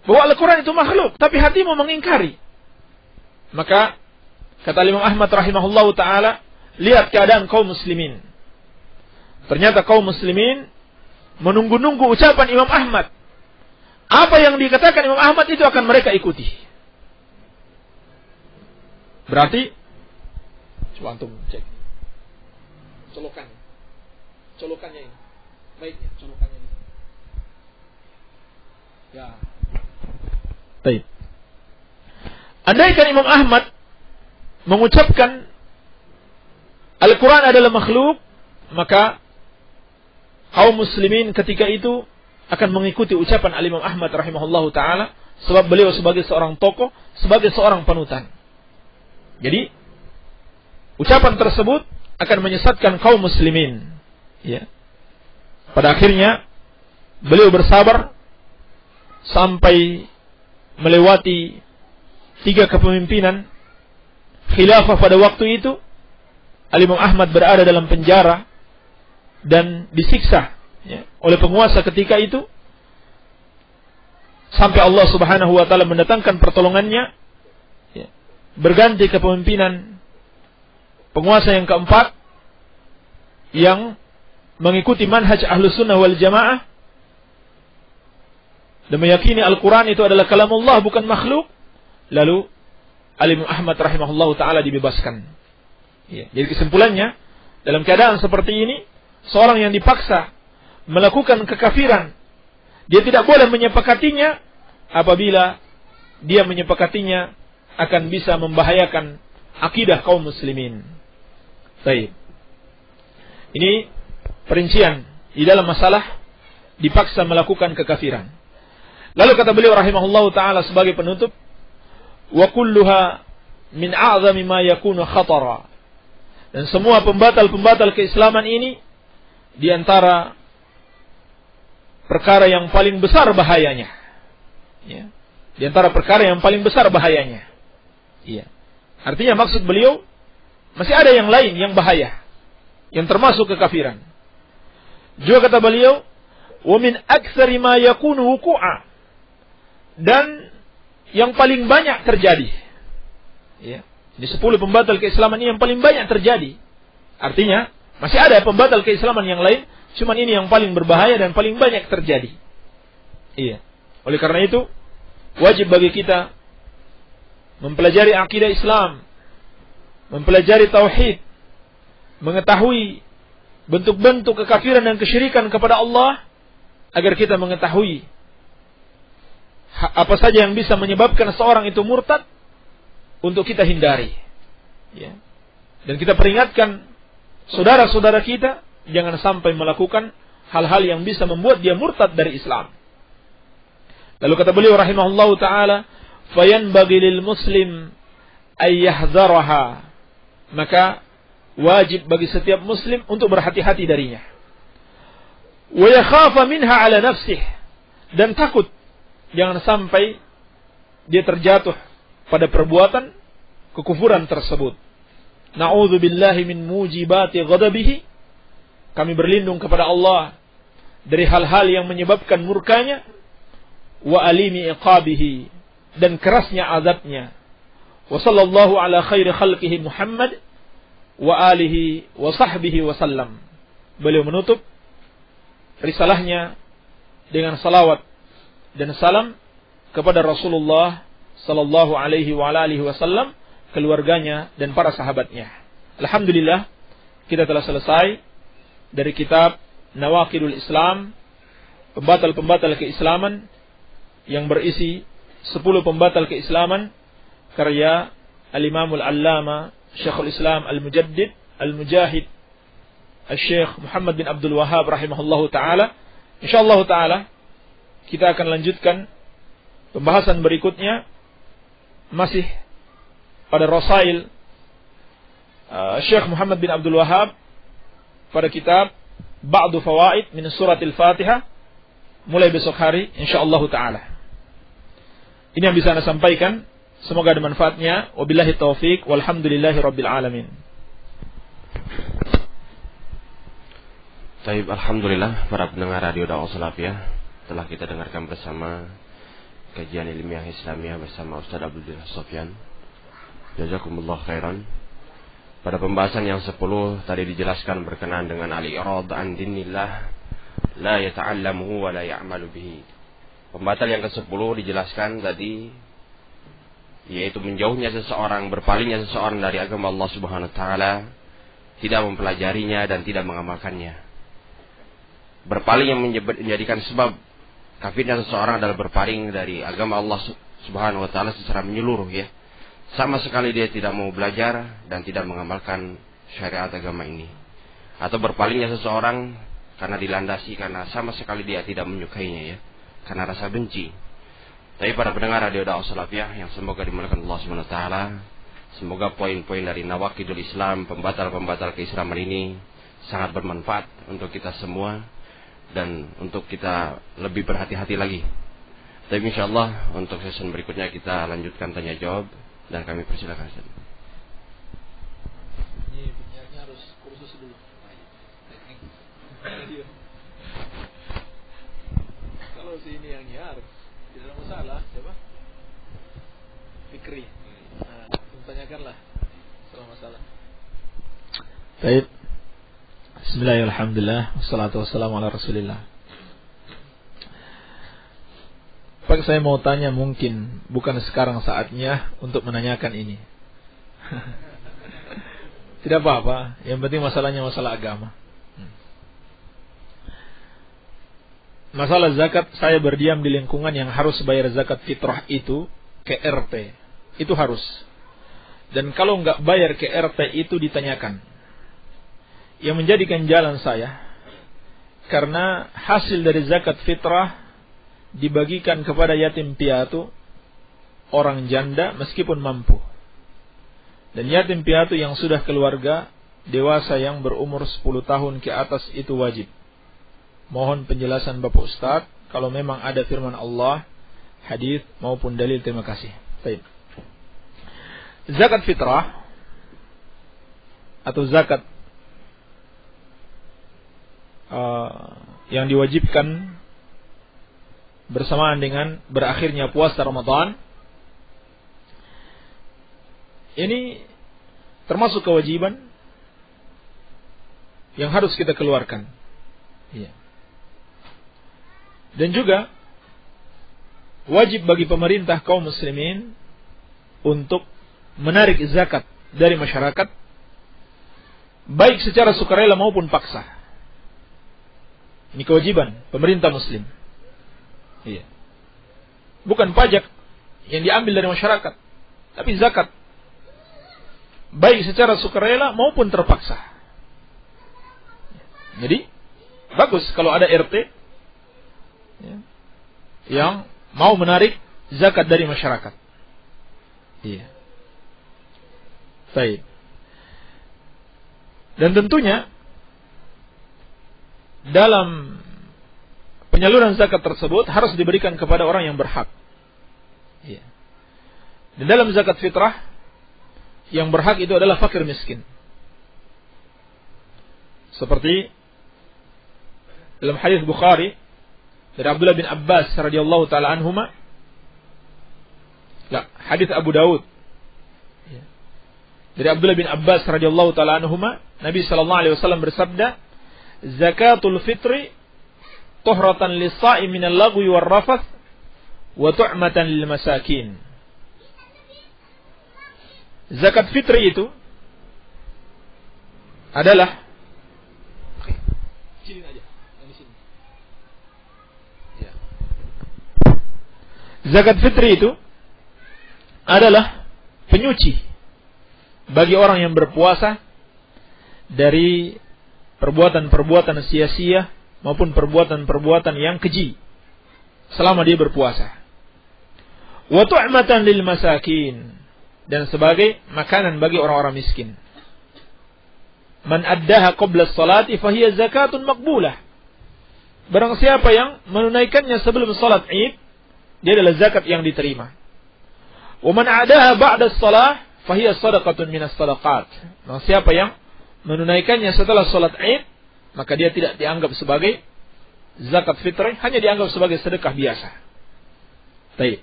bahwa Al-Quran itu makhluk, tapi hatimu mengingkari. Maka kata Imam Ahmad rahimahullahu ta'ala, lihat keadaan kaum muslimin. Ternyata kaum muslimin menunggu-nunggu ucapan Imam Ahmad. Apa yang dikatakan Imam Ahmad itu akan mereka ikuti. Berarti, coba antum cek. Colokannya ini. Baiknya, colokannya ini. Ya. Baik. Andaikan Imam Ahmad mengucapkan Al-Quran adalah makhluk, maka kaum muslimin ketika itu akan mengikuti ucapan Al-Imam Ahmad rahimahullahu ta'ala, sebab beliau sebagai seorang tokoh, sebagai seorang panutan. Jadi, ucapan tersebut akan menyesatkan kaum muslimin. Ya. Pada akhirnya, beliau bersabar sampai melewati 3 kepemimpinan khilafah pada waktu itu. Al-Imam Ahmad berada dalam penjara dan disiksa oleh penguasa ketika itu, sampai Allah Subhanahu wa ta'ala mendatangkan pertolongannya, berganti kepemimpinan penguasa yang keempat yang mengikuti manhaj Ahlus Sunnah wal Jamaah dan meyakini Al-Quran itu adalah kalamullah, bukan makhluk. Lalu Al-Imam Ahmad rahimahullahu ta'ala dibebaskan. Jadi kesimpulannya, dalam keadaan seperti ini, seorang yang dipaksa melakukan kekafiran, dia tidak boleh menyepakatinya apabila dia menyepakatinya akan bisa membahayakan akidah kaum muslimin. Baik. Ini perincian di dalam masalah dipaksa melakukan kekafiran. Lalu kata beliau rahimahullahu ta'ala sebagai penutup, wa kulluha min a'zami ma yakunu khatara. Dan semua pembatal-pembatal keislaman ini di antara perkara yang paling besar bahayanya. Ya. Di antara perkara yang paling besar bahayanya. Ya. Artinya maksud beliau, masih ada yang lain yang bahaya, yang termasuk kekafiran. Juga kata beliau, wa min aktsari ma yakunu wuqu'a. Dan yang paling banyak terjadi. Ya. Di 10 pembatal keislaman ini yang paling banyak terjadi. Artinya, masih ada pembatal keislaman yang lain, cuman ini yang paling berbahaya dan paling banyak terjadi. Iya. Oleh karena itu, wajib bagi kita mempelajari akidah Islam, mempelajari tauhid, mengetahui bentuk-bentuk kekafiran dan kesyirikan kepada Allah, agar kita mengetahui apa saja yang bisa menyebabkan seorang itu murtad, untuk kita hindari. Ya. Dan kita peringatkan saudara-saudara kita jangan sampai melakukan hal-hal yang bisa membuat dia murtad dari Islam. Lalu kata beliau rahimahullahu ta'ala, fayanbaghi lil muslim ay yahzaraha. Maka wajib bagi setiap muslim untuk berhati-hati darinya. Wa yakhafa minha ala nafsih. Dan takut jangan sampai dia terjatuh pada perbuatan kekufuran tersebut. Na'udzubillahi min mujibati ghadabihi. Kami berlindung kepada Allah dari hal-hal yang menyebabkan murkanya, wa alimi iqabihi, dan kerasnya azabnya. Wa sallallahu ala khairi khalqihi Muhammad wa alihi wa sahbihi wa sallam. Beliau menutup risalahnya dengan salawat dan salam kepada Rasulullah sallallahu alaihi wa alihi wasallam, keluarganya dan para sahabatnya. Alhamdulillah, kita telah selesai dari kitab Nawaqidul Islam, pembatal-pembatal keislaman, yang berisi 10 pembatal keislaman karya Al-Imamul Allama Syekhul Islam Al-Mujaddid Al-Mujahid Al-Syekh Muhammad bin Abdul Wahhab rahimahullahu ta'ala. InsyaAllah ta'ala kita akan lanjutkan pembahasan berikutnya masih pada Rasail Syekh Muhammad bin Abdul Wahhab pada kitab Ba'du Fawaid min Suratil Fatihah, mulai besok hari insyaallah taala. Ini yang bisa Anda sampaikan. Semoga ada manfaatnya. Wabillahi taufik. Walhamdulillahi rabbil alamin. Baik, alhamdulillah para pendengar Radio Dakwah Salafiyah, telah kita dengarkan bersama kajian ilmiah Islamiyah bersama Ustaz Abdul Sofyan. Jazakumullah khairan. Pada pembahasan yang 10 tadi dijelaskan berkenaan dengan al-i'rad an dinillah la yata'allamuhu wa la ya'malu bihi. Pembahasan yang ke-10 dijelaskan tadi, yaitu menjauhnya seseorang, berpalingnya seseorang dari agama Allah Subhanahu wa taala, tidak mempelajarinya dan tidak mengamalkannya. Berpaling yang menjadikan sebab kafirnya seseorang adalah berpaling dari agama Allah Subhanahu wa taala secara menyeluruh, ya. Sama sekali dia tidak mau belajar dan tidak mengamalkan syariat agama ini. Atau berpalingnya seseorang karena dilandasi, karena sama sekali dia tidak menyukainya, ya, karena rasa benci. Tapi para pendengar Radio Dakwah Salafiyah yang semoga dimuliakan Allah Subhanahu wa taala, semoga poin-poin dari nawaqidul Islam, pembatal-pembatal keislaman ini sangat bermanfaat untuk kita semua dan untuk kita lebih berhati-hati lagi. Tapi insyaallah untuk sesi berikutnya kita lanjutkan tanya jawab dan kami persilakan. Ini penyiarnya harus kursus dulu. Kalau si ini yang nyiar tidak ada masalah, siapa? Fikri. Nah, tanyakanlah kalau masalah. Baik. Bismillahirrahmanirrahim. Wassalatu wassalamu ala Rasulillah. Pak, saya mau tanya, mungkin bukan sekarang saatnya untuk menanyakan ini. Tidak apa-apa, yang penting masalahnya masalah agama. Masalah zakat, saya berdiam di lingkungan yang harus bayar zakat fitrah itu ke RT. Itu harus. Dan kalau nggak bayar ke RT itu ditanyakan. Yang menjadikan jalan saya, karena hasil dari zakat fitrah dibagikan kepada yatim piatu, orang janda meskipun mampu. Dan yatim piatu yang sudah keluarga dewasa yang berumur 10 tahun ke atas itu wajib. Mohon penjelasan Bapak Ustaz, kalau memang ada firman Allah, hadis maupun dalil. Terima kasih. Baik. Zakat fitrah atau zakat yang diwajibkan bersamaan dengan berakhirnya puasa Ramadan, ini termasuk kewajiban yang harus kita keluarkan. Iya. Dan juga wajib bagi pemerintah kaum muslimin untuk menarik zakat dari masyarakat, baik secara sukarela maupun paksa. Ini kewajiban pemerintah muslim. Iya. Bukan pajak yang diambil dari masyarakat, tapi zakat. Baik secara sukarela maupun terpaksa. Jadi, bagus kalau ada RT ya, yang mau menarik zakat dari masyarakat. Iya. Baik. Dan tentunya dalam penyaluran zakat tersebut harus diberikan kepada orang yang berhak. Ya. Dan dalam zakat fitrah, yang berhak itu adalah fakir miskin. Seperti dalam hadis Bukhari dari Abdullah bin Abbas radhiyallahu taala anhuma. Hadis Abu Daud. Ya. Dari Abdullah bin Abbas radhiyallahu taala anhuma, Nabi sallallahu alaihi wasallam bersabda, "Zakatul fitri tuhratan lis-sha'i minal lagwi war-rafath wa tu'matan lil masakin." Zakat fitri itu adalah Zakat fitri itu adalah penyuci bagi orang yang berpuasa dari perbuatan-perbuatan sia-sia maupun perbuatan-perbuatan yang keji selama dia berpuasa. Wa tu'matan lil masakin, dan sebagai makanan bagi orang-orang miskin. Man addaha qabla as-salati fahiya zakatun maqbulah. Barang siapa yang menunaikannya sebelum salat Id, dia adalah zakat yang diterima. Wa man adaha ba'da shalah fahiya shadaqatun minas shadaqat. Nah, siapa yang menunaikannya setelah salat Id, maka dia tidak dianggap sebagai zakat fitrah, hanya dianggap sebagai sedekah biasa. Baik.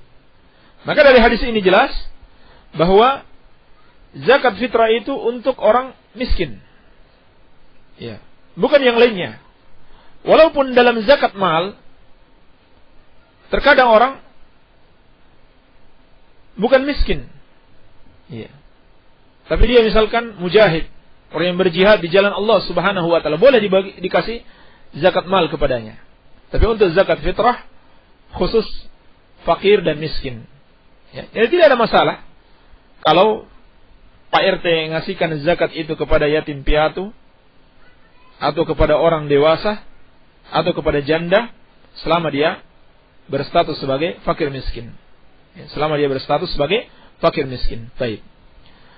Maka dari hadis ini jelas bahwa zakat fitrah itu untuk orang miskin. Ya, bukan yang lainnya. Walaupun dalam zakat mal terkadang orang bukan miskin. Ya. Tapi dia misalkan mujahid, orang yang berjihad di jalan Allah Subhanahu wa taala, boleh dikasih zakat mal kepadanya. Tapi untuk zakat fitrah khusus fakir dan miskin. Ya, jadi tidak ada masalah kalau Pak RT ngasihkan zakat itu kepada yatim piatu atau kepada orang dewasa atau kepada janda selama dia berstatus sebagai fakir miskin. Ya, selama dia berstatus sebagai fakir miskin. Baik.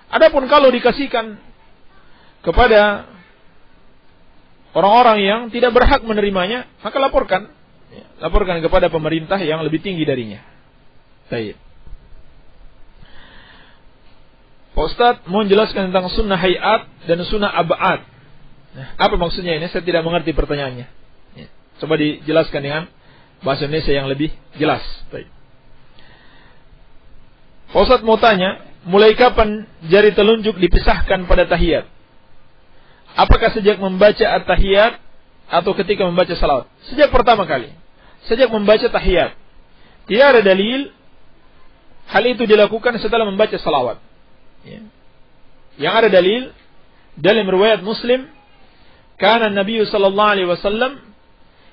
Adapun kalau dikasihkan kepada orang-orang yang tidak berhak menerimanya, maka laporkan. Ya, laporkan kepada pemerintah yang lebih tinggi darinya. Baik. Pak Ustadz mau menjelaskan tentang sunnah hayat dan sunnah ab'ad. Nah, apa maksudnya ini? Saya tidak mengerti pertanyaannya. Ya, coba dijelaskan dengan bahasa Indonesia yang lebih jelas. Baik. Pak Ustadz mau tanya, mulai kapan jari telunjuk dipisahkan pada tahiyat? Apakah sejak membaca at-tahiyat atau ketika membaca salawat? Sejak pertama kali. Sejak membaca tahiyat. Tidak ada dalil hal itu dilakukan setelah membaca salawat. Ya. Yang ada dalil dalam riwayat Muslim, kana Nabi sallallahu alaihi wasallam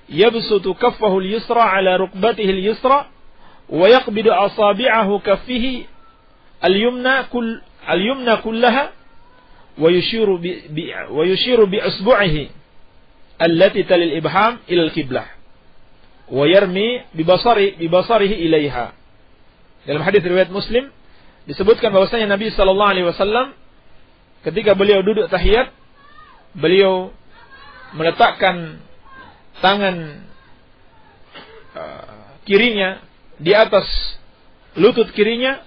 yabsutu kaffahu al-yusra ala rukbatihi al-yusra wa yaqbidu asabi'ahu kaffihi al-yumna kullaha wa yushiru bi usbu'ihi allati talil ibham ila al-qiblah wa yarmi bi basarihi ilaiha. Dalam hadis riwayat Muslim disebutkan bahwasanya Nabi sallallahu alaihi wasallam ketika beliau duduk tahiyat, beliau meletakkan tangan kirinya di atas lutut kirinya,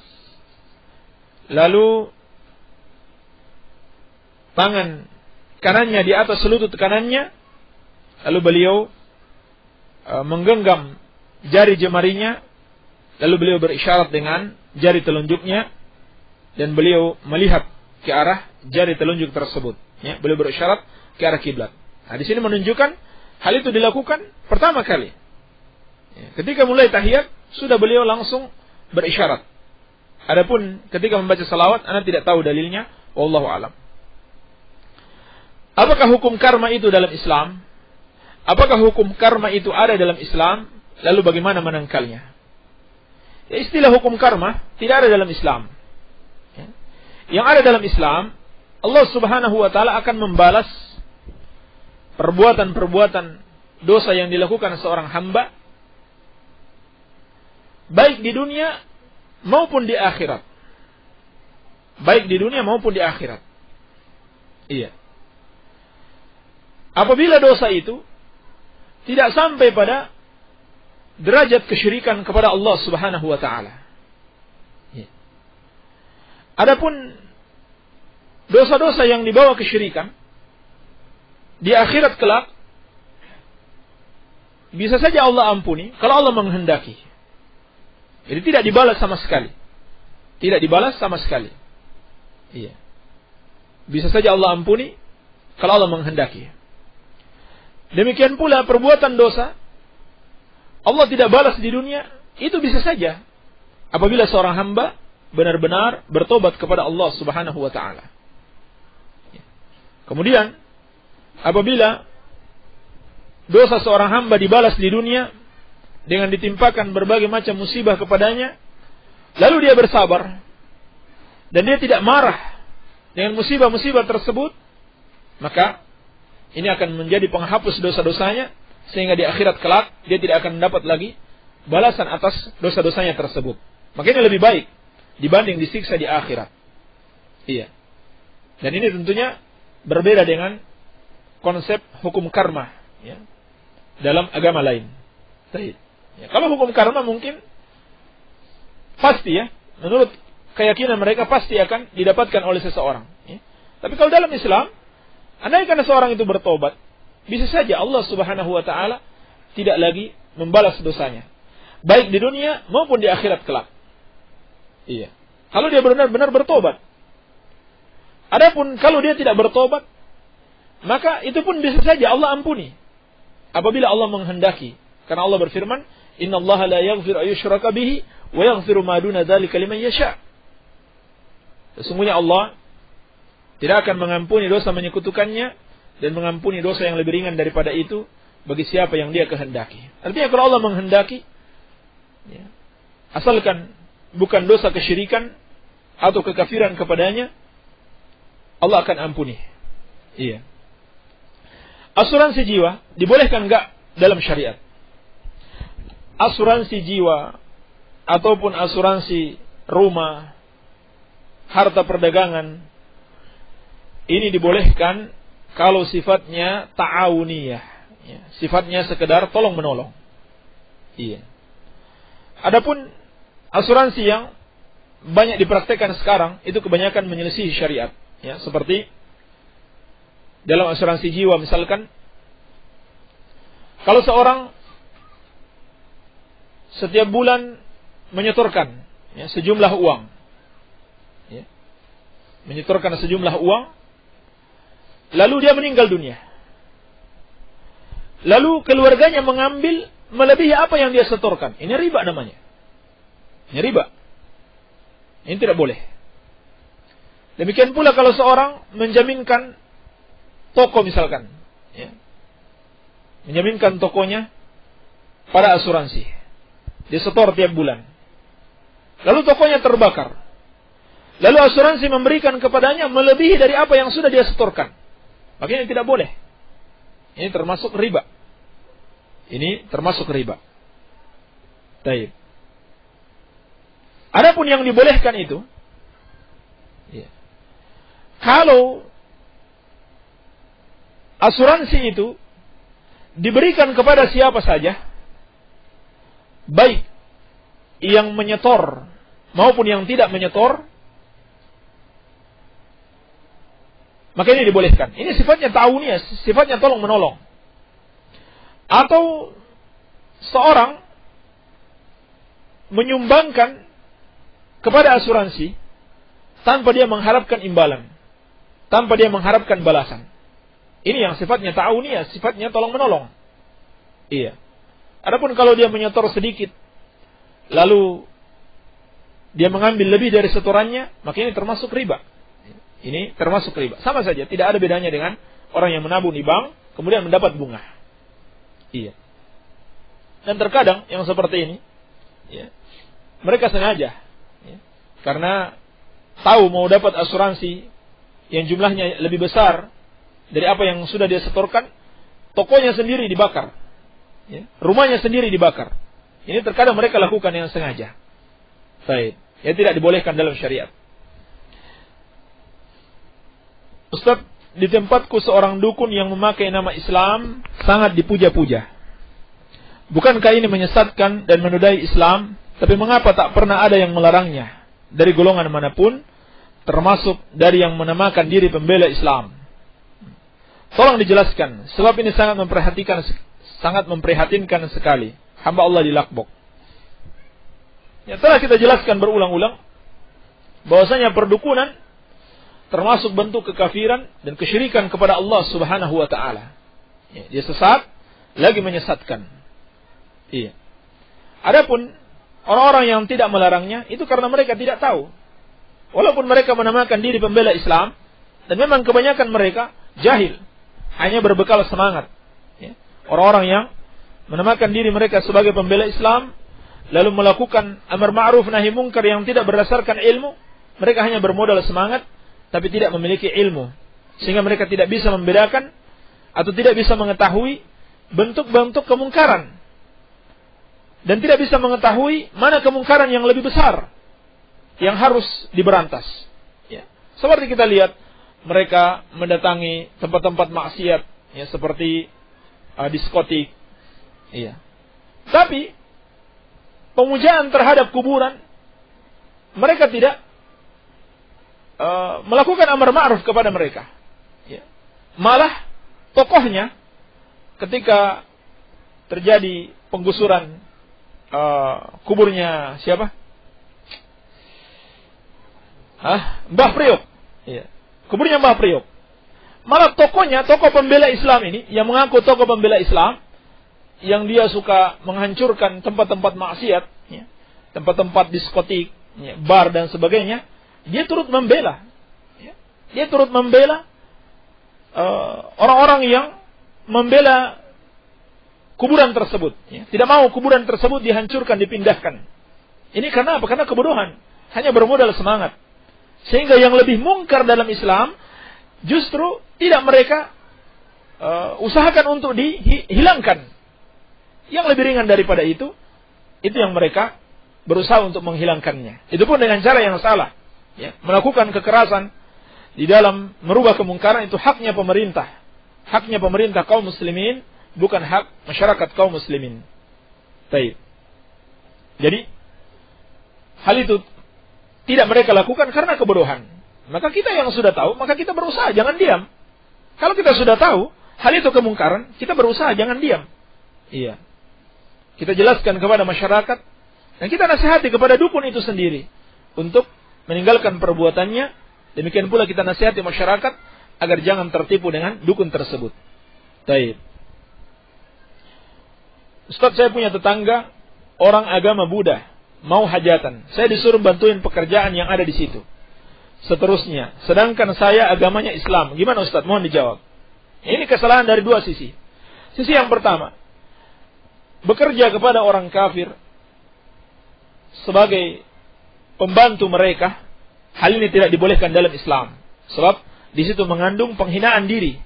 lalu tangan kanannya di atas lutut kanannya, lalu beliau menggenggam jari jemarinya, lalu beliau berisyarat dengan jari telunjuknya dan beliau melihat ke arah jari telunjuk tersebut. Ya, beliau berisyarat ke arah kiblat. Nah, di sini menunjukkan hal itu dilakukan pertama kali. Ya, ketika mulai tahiyat sudah beliau langsung berisyarat. Adapun ketika membaca salawat, anda tidak tahu dalilnya. Wallahu a'lam. Apakah hukum karma itu dalam Islam? Apakah hukum karma itu ada dalam Islam? Lalu bagaimana menangkalnya? Ya, istilah hukum karma tidak ada dalam Islam. Ya. Yang ada dalam Islam, Allah Subhanahu wa taala akan membalas perbuatan-perbuatan dosa yang dilakukan seorang hamba baik di dunia maupun di akhirat. Baik di dunia maupun di akhirat. Iya. Apabila dosa itu tidak sampai pada derajat kesyirikan kepada Allah Subhanahu wa taala. Ya. Adapun dosa-dosa yang dibawa kesyirikan di akhirat kelak bisa saja Allah ampuni kalau Allah menghendaki. Jadi tidak dibalas sama sekali. Tidak dibalas sama sekali. Iya. Bisa saja Allah ampuni kalau Allah menghendaki. Demikian pula perbuatan dosa Allah tidak balas di dunia, itu bisa saja apabila seorang hamba benar-benar bertobat kepada Allah Subhanahu wa taala. Kemudian apabila dosa seorang hamba dibalas di dunia dengan ditimpakan berbagai macam musibah kepadanya, lalu dia bersabar dan dia tidak marah dengan musibah-musibah tersebut, maka ini akan menjadi penghapus dosa-dosanya, sehingga di akhirat kelak dia tidak akan mendapat lagi balasan atas dosa-dosanya tersebut. Makanya lebih baik dibanding disiksa di akhirat. Iya. Dan ini tentunya berbeda dengan konsep hukum karma, ya, dalam agama lain. Ya, kalau hukum karma mungkin pasti, ya, menurut keyakinan mereka pasti akan didapatkan oleh seseorang. Ya. Tapi kalau dalam Islam, andaikan seorang itu bertobat, bisa saja Allah Subhanahu wa taala tidak lagi membalas dosanya, baik di dunia maupun di akhirat kelak. Iya. Kalau dia benar-benar bertobat. Adapun kalau dia tidak bertobat, maka itu pun bisa saja Allah ampuni apabila Allah menghendaki. Karena Allah berfirman, "Innallaha la yaghfiru ayyushraka bihi wa yaghfiru ma duna dzalika liman yasha." Sesungguhnya Allah tidak akan mengampuni dosa menyekutukannya dan mengampuni dosa yang lebih ringan daripada itu bagi siapa yang Dia kehendaki. Artinya kalau Allah menghendaki, ya, asalkan bukan dosa kesyirikan atau kekafiran kepadanya, Allah akan ampuni. Iya. Asuransi jiwa dibolehkan enggak dalam syariat? Asuransi jiwa ataupun asuransi rumah, harta perdagangan, ini dibolehkan kalau sifatnya ta'awuniyah, ya, sifatnya sekedar tolong menolong. Iya. Adapun asuransi yang banyak dipraktekkan sekarang itu kebanyakan menyelisih syariat, ya, seperti dalam asuransi jiwa misalkan, kalau seorang setiap bulan menyetorkan, ya, sejumlah uang, ya, menyetorkan sejumlah uang, lalu dia meninggal dunia, lalu keluarganya mengambil melebihi apa yang dia setorkan, ini riba namanya. Ini riba. Ini tidak boleh. Demikian pula kalau seorang menjaminkan toko misalkan, ya, menjaminkan tokonya pada asuransi, disetor tiap bulan, lalu tokonya terbakar, lalu asuransi memberikan kepadanya melebihi dari apa yang sudah dia setorkan, maka ini tidak boleh. Ini termasuk riba. Ini termasuk riba. Baik. Adapun yang dibolehkan itu, ya, kalau asuransi itu diberikan kepada siapa saja, baik yang menyetor maupun yang tidak menyetor, maka ini dibolehkan. Ini sifatnya ta'awuniyah, sifatnya tolong menolong. Atau seorang menyumbangkan kepada asuransi tanpa dia mengharapkan imbalan, tanpa dia mengharapkan balasan. Ini yang sifatnya ta'awuniyah, sifatnya tolong menolong. Iya. Adapun kalau dia menyetor sedikit, lalu dia mengambil lebih dari setorannya, maka ini termasuk riba. Ini termasuk riba. Sama saja, tidak ada bedanya dengan orang yang menabung di bank kemudian mendapat bunga. Iya. Dan terkadang yang seperti ini, ya, mereka sengaja, ya, karena tahu mau dapat asuransi yang jumlahnya lebih besar dari apa yang sudah dia setorkan, tokonya sendiri dibakar, ya, rumahnya sendiri dibakar. Ini terkadang mereka lakukan yang sengaja. Baik, ya, tidak dibolehkan dalam syariat. Ustaz, di tempatku seorang dukun yang memakai nama Islam sangat dipuja-puja. Bukankah ini menyesatkan dan menodai Islam? Tapi mengapa tak pernah ada yang melarangnya dari golongan manapun, termasuk dari yang menamakan diri pembela Islam? Tolong dijelaskan, sebab ini sangat memprihatinkan sekali. Hamba Allah dilakbok. Ya, telah kita jelaskan berulang-ulang bahwasanya perdukunan termasuk bentuk kekafiran dan kesyirikan kepada Allah Subhanahu wa taala. Ya, dia sesat lagi menyesatkan. Iya. Adapun orang-orang yang tidak melarangnya itu karena mereka tidak tahu. Walaupun mereka menamakan diri pembela Islam, dan memang kebanyakan mereka jahil, hanya berbekal semangat. Ya. Orang-orang yang menamakan diri mereka sebagai pembela Islam, lalu melakukan amar ma'ruf nahi munkar yang tidak berdasarkan ilmu, mereka hanya bermodal semangat, tapi tidak memiliki ilmu, sehingga mereka tidak bisa membedakan atau tidak bisa mengetahui bentuk-bentuk kemungkaran, dan tidak bisa mengetahui mana kemungkaran yang lebih besar yang harus diberantas. Ya. Seperti kita lihat mereka mendatangi tempat-tempat maksiat, ya, seperti diskotik. Iya. Tapi pemujaan terhadap kuburan mereka tidak melakukan amar ma'ruf kepada mereka. Ya. Malah tokohnya ketika terjadi penggusuran kuburnya siapa? Mbah Priok. Ya. Kuburnya Mbah Priok. Malah tokohnya, tokoh pembela Islam ini, yang mengaku tokoh pembela Islam, yang dia suka menghancurkan tempat-tempat maksiat, ya, tempat-tempat diskotik, ya, bar dan sebagainya, dia turut membela. Ya. Dia turut membela orang-orang yang membela kuburan tersebut. Ya. Tidak mau kuburan tersebut dihancurkan, dipindahkan. Ini karena apa? Karena kebodohan. Hanya bermodal semangat. Sehingga yang lebih mungkar dalam Islam justru tidak mereka usahakan untuk dihilangkan. Yang lebih ringan daripada itu yang mereka berusaha untuk menghilangkannya. Itu pun dengan cara yang salah. Ya, melakukan kekerasan di dalam merubah kemungkaran itu haknya pemerintah. Haknya pemerintah kaum muslimin, bukan hak masyarakat kaum muslimin. Baik. Jadi hal itu tidak mereka lakukan karena kebodohan. Maka kita yang sudah tahu, maka kita berusaha, jangan diam. Kalau kita sudah tahu hal itu kemungkaran, kita berusaha, jangan diam. Iya. Kita jelaskan kepada masyarakat, dan kita nasihati kepada dukun itu sendiri untuk meninggalkan perbuatannya. Demikian pula kita nasihati masyarakat agar jangan tertipu dengan dukun tersebut. Baik. Ustaz, saya punya tetangga orang agama Buddha, mau hajatan. Saya disuruh bantuin pekerjaan yang ada di situ. Seterusnya, sedangkan saya agamanya Islam. Gimana Ustaz? Mohon dijawab. Ini kesalahan dari dua sisi. Sisi yang pertama, bekerja kepada orang kafir sebagai pembantu mereka, hal ini tidak dibolehkan dalam Islam. Sebab di situ mengandung penghinaan diri,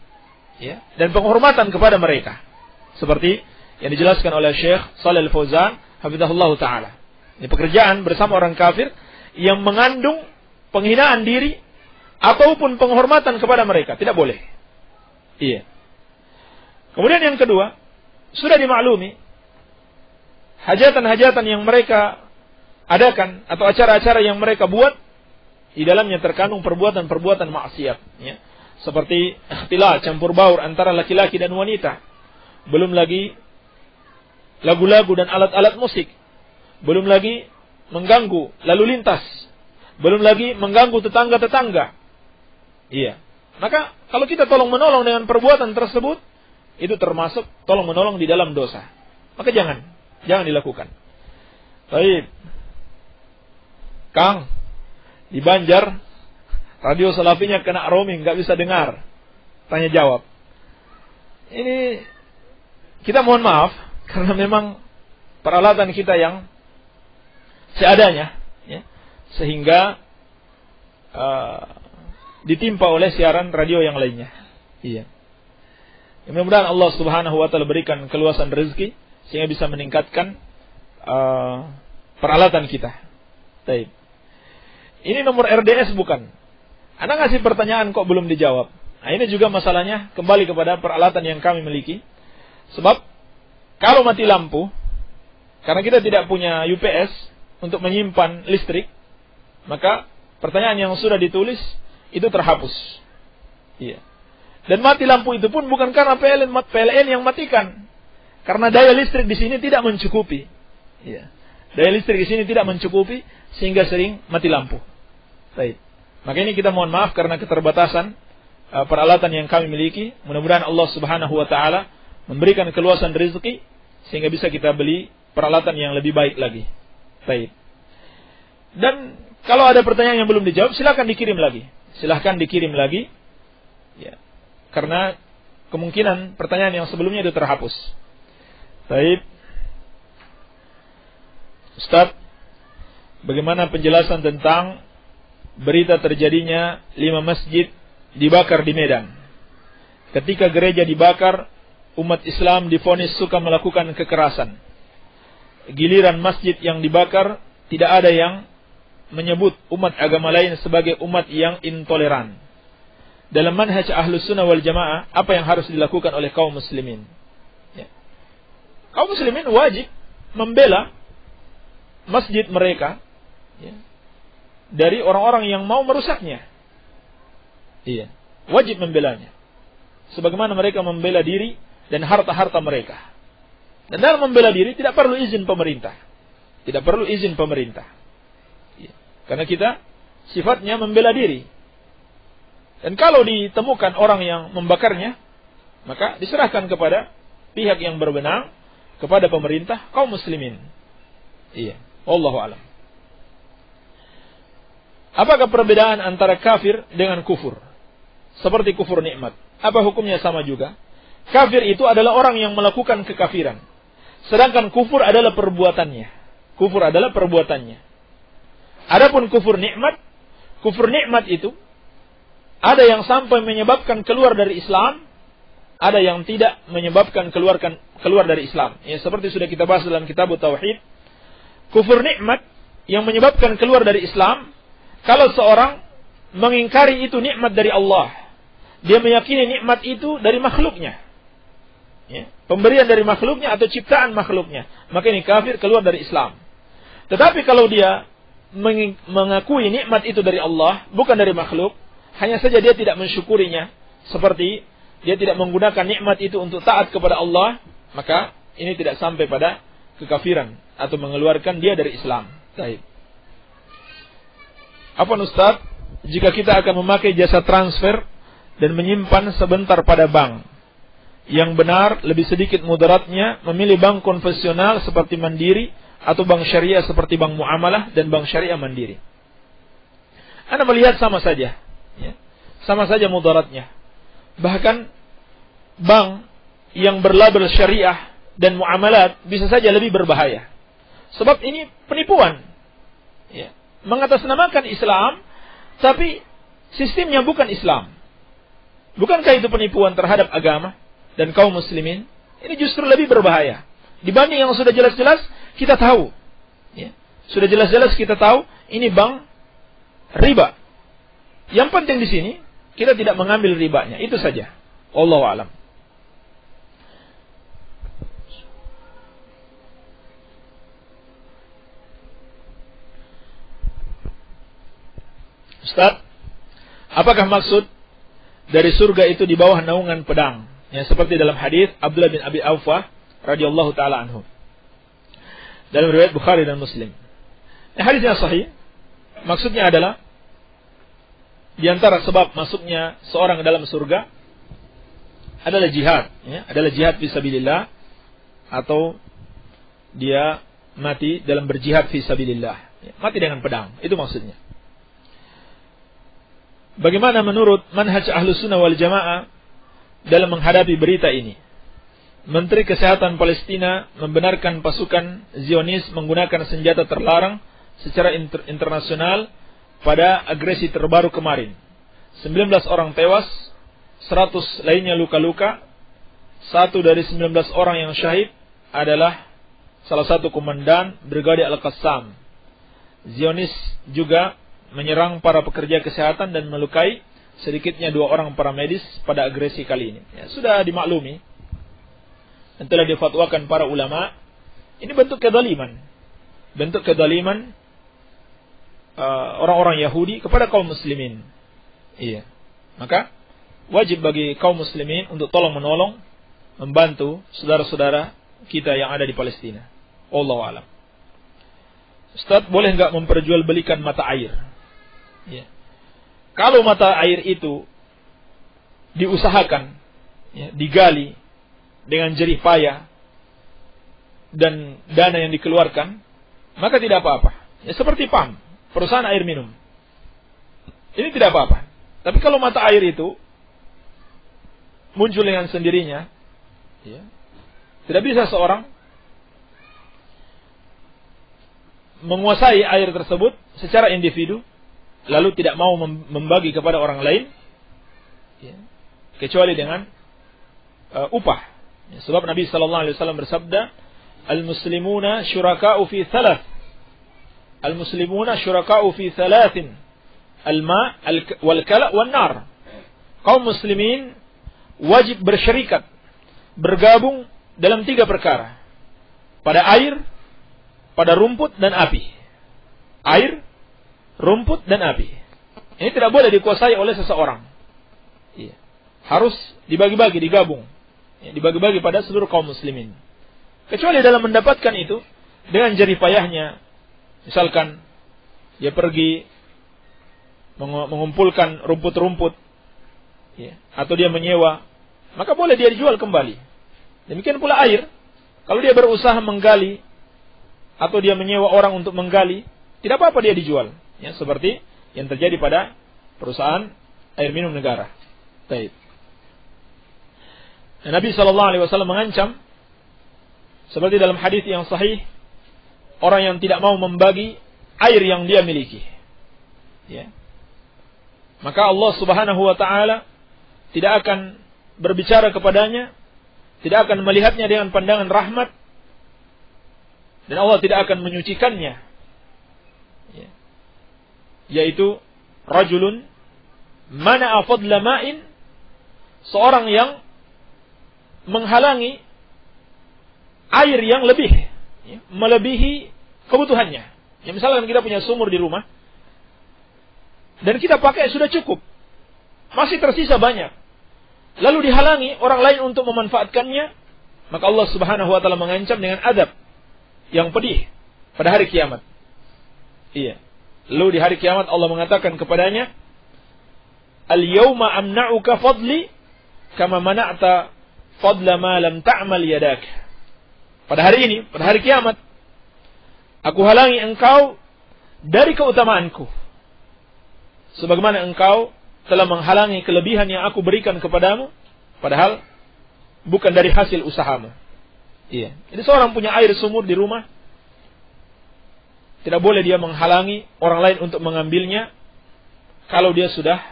ya, dan penghormatan kepada mereka. Seperti yang dijelaskan oleh Syekh Shalih Al-Fauzan, hafizahullah ta'ala. Ini pekerjaan bersama orang kafir yang mengandung penghinaan diri ataupun penghormatan kepada mereka. Tidak boleh. Iya. Kemudian yang kedua, sudah dimaklumi, hajatan-hajatan yang mereka adakan atau acara-acara yang mereka buat, di dalamnya terkandung perbuatan-perbuatan maksiat. Ya. Seperti ikhtilat, campur baur antara laki-laki dan wanita. Belum lagi lagu-lagu dan alat-alat musik. Belum lagi mengganggu lalu lintas. Belum lagi mengganggu tetangga-tetangga. Iya. Maka kalau kita tolong-menolong dengan perbuatan tersebut, itu termasuk tolong-menolong di dalam dosa. Maka jangan dilakukan. Baik. Kang, di Banjar, radio Salafinya kena roaming, nggak bisa dengar. Tanya jawab. Ini kita mohon maaf, karena memang peralatan kita yang seadanya, ya, sehingga ditimpa oleh siaran radio yang lainnya. Iya. Mudah-mudahan Allah Subhanahu wa taala berikan keluasan rezeki sehingga bisa meningkatkan peralatan kita. Baik. Ini nomor RDS bukan? Anda ngasih pertanyaan kok belum dijawab. Nah, ini juga masalahnya kembali kepada peralatan yang kami miliki. Sebab kalau mati lampu, karena kita tidak punya UPS untuk menyimpan listrik, maka pertanyaan yang sudah ditulis itu terhapus. Iya. Dan mati lampu itu pun bukan karena PLN yang matikan. Karena daya listrik di sini tidak mencukupi. Iya. Daya listrik di sini tidak mencukupi sehingga sering mati lampu. Baik. Maka ini kita mohon maaf karena keterbatasan peralatan yang kami miliki. Mudah-mudahan Allah Subhanahu wa taala memberikan keluasan rezeki sehingga bisa kita beli peralatan yang lebih baik lagi. Baik. Dan kalau ada pertanyaan yang belum dijawab, silakan dikirim lagi. Silahkan dikirim lagi. Ya. Karena kemungkinan pertanyaan yang sebelumnya itu terhapus. Baik. Ustaz, bagaimana penjelasan tentang berita terjadinya 5 masjid dibakar di Medan? Ketika gereja dibakar, umat Islam divonis suka melakukan kekerasan. Giliran masjid yang dibakar, tidak ada yang menyebut umat agama lain sebagai umat yang intoleran. Dalam manhaj Ahlus Sunnah wal Jamaah, apa yang harus dilakukan oleh kaum muslimin? Ya. Kaum muslimin wajib membela masjid mereka, ya, dari orang-orang yang mau merusaknya. Iya, wajib membelanya. Sebagaimana mereka membela diri dan harta-harta mereka. Dan dalam membela diri tidak perlu izin pemerintah. Tidak perlu izin pemerintah. Iya. Karena kita sifatnya membela diri. Dan kalau ditemukan orang yang membakarnya, maka diserahkan kepada pihak yang berwenang, kepada pemerintah kaum muslimin. Iya, wallahu a'lam. Apakah perbedaan antara kafir dengan kufur? Seperti kufur nikmat. Apa hukumnya sama juga? Kafir itu adalah orang yang melakukan kekafiran. Sedangkan kufur adalah perbuatannya. Kufur adalah perbuatannya. Adapun kufur nikmat itu ada yang sampai menyebabkan keluar dari Islam, ada yang tidak menyebabkan keluar dari Islam. Ya, seperti sudah kita bahas dalam kitab Tauhid. Kufur nikmat yang menyebabkan keluar dari Islam, kalau seorang mengingkari itu nikmat dari Allah, dia meyakini nikmat itu dari makhluknya, ya, pemberian dari makhluknya atau ciptaan makhluknya, maka ini kafir, keluar dari Islam. Tetapi kalau dia mengakui nikmat itu dari Allah, bukan dari makhluk, hanya saja dia tidak mensyukurinya, seperti dia tidak menggunakan nikmat itu untuk taat kepada Allah, maka ini tidak sampai pada kekafiran atau mengeluarkan dia dari Islam. Baik. Apa Ustaz, jika kita akan memakai jasa transfer dan menyimpan sebentar pada bank, yang benar lebih sedikit mudaratnya memilih bank konvensional seperti Mandiri atau bank syariah seperti bank Muamalah dan bank syariah Mandiri? Anda melihat sama saja, ya, sama saja mudaratnya. Bahkan bank yang berlabel syariah dan muamalat bisa saja lebih berbahaya. Sebab ini penipuan, ya, mengatasnamakan Islam, tapi sistemnya bukan Islam. Bukankah itu penipuan terhadap agama dan kaum muslimin? Ini justru lebih berbahaya dibanding yang sudah jelas-jelas kita tahu, ya, sudah jelas-jelas kita tahu ini bank riba. Yang penting di sini kita tidak mengambil ribanya, itu saja. Wallahu a'lam. Ustaz, apakah maksud dari surga itu di bawah naungan pedang? Ya, seperti dalam hadis Abdullah bin Abi Awfah radhiyallahu taala anhu. Dalam riwayat Bukhari dan Muslim. Hadisnya sahih. Maksudnya adalah di antara sebab masuknya seorang ke dalam surga adalah jihad, ya, adalah jihad fisabilillah, atau dia mati dalam berjihad fisabilillah, ya, mati dengan pedang, itu maksudnya. Bagaimana menurut manhaj Ahlus Sunnah wal Jamaah dalam menghadapi berita ini? Menteri Kesehatan Palestina membenarkan pasukan Zionis menggunakan senjata terlarang secara internasional pada agresi terbaru kemarin. 19 orang tewas, 100 lainnya luka-luka. Satu dari 19 orang yang syahid adalah salah satu komandan Brigade Al-Qassam. Zionis juga menyerang para pekerja kesehatan dan melukai sedikitnya 2 orang paramedis pada agresi kali ini. Ya, sudah dimaklumi dan telah difatwakan para ulama. Ini bentuk kezaliman. Bentuk kezaliman orang-orang Yahudi kepada kaum muslimin. Iya. Maka wajib bagi kaum muslimin untuk tolong-menolong, membantu saudara-saudara kita yang ada di Palestina. Wallahu a'lam. Ustaz, boleh enggak memperjualbelikan mata air? Ya. Kalau mata air itu diusahakan, ya, digali dengan jerih payah dan dana yang dikeluarkan, maka tidak apa-apa. Ya, seperti PAM, perusahaan air minum. Ini tidak apa-apa. Tapi kalau mata air itu muncul dengan sendirinya, ya, tidak bisa seorang menguasai air tersebut secara individu, lalu tidak mau membagi kepada orang lain, ya, kecuali dengan upah. Ya, sebab Nabi sallallahu alaihi wasallam bersabda, "Al-muslimuna syuraka'u fi thalath." Al-muslimuna syuraka'u fi thalathin. Al-ma' wal-kala' wan-nar. Kaum muslimin wajib bersyirikat, bergabung dalam 3 perkara. Pada air, pada rumput dan api. Air, rumput dan api. Ini tidak boleh dikuasai oleh seseorang. Iya. Harus dibagi-bagi, digabung. Ya, dibagi-bagi pada seluruh kaum muslimin. Kecuali dalam mendapatkan itu dengan jerih payahnya. Misalkan dia pergi mengumpulkan rumput-rumput, ya, atau dia menyewa, maka boleh dia dijual kembali. Demikian pula air. Kalau dia berusaha menggali atau dia menyewa orang untuk menggali, tidak apa-apa dia dijual. Ya, seperti yang terjadi pada perusahaan air minum negara. Baik. Nabi SAW mengancam, seperti dalam hadis yang sahih, orang yang tidak mau membagi air yang dia miliki. Ya. Maka Allah Subhanahu wa ta'ala tidak akan berbicara kepadanya, tidak akan melihatnya dengan pandangan rahmat, dan Allah tidak akan menyucikannya. Ya. Yaitu rajulun mana'a fadla ma'in, seorang yang menghalangi air yang lebih, ya, melebihi kebutuhannya. Ya, misalkan kita punya sumur di rumah dan kita pakai sudah cukup, masih tersisa banyak, lalu dihalangi orang lain untuk memanfaatkannya, maka Allah Subhanahu wa ta'ala mengancam dengan azab yang pedih pada hari kiamat. Iya. Lalu di hari kiamat Allah mengatakan kepadanya, "Al-yawma amna'uka fadli kama mana'ta fadla ma lam ta'mal yadak." Pada hari ini, pada hari kiamat, aku halangi engkau dari keutamaanku, sebagaimana engkau telah menghalangi kelebihan yang aku berikan kepadamu, padahal bukan dari hasil usahamu. Iya. Jadi seorang punya air sumur di rumah, tidak boleh dia menghalangi orang lain untuk mengambilnya kalau dia sudah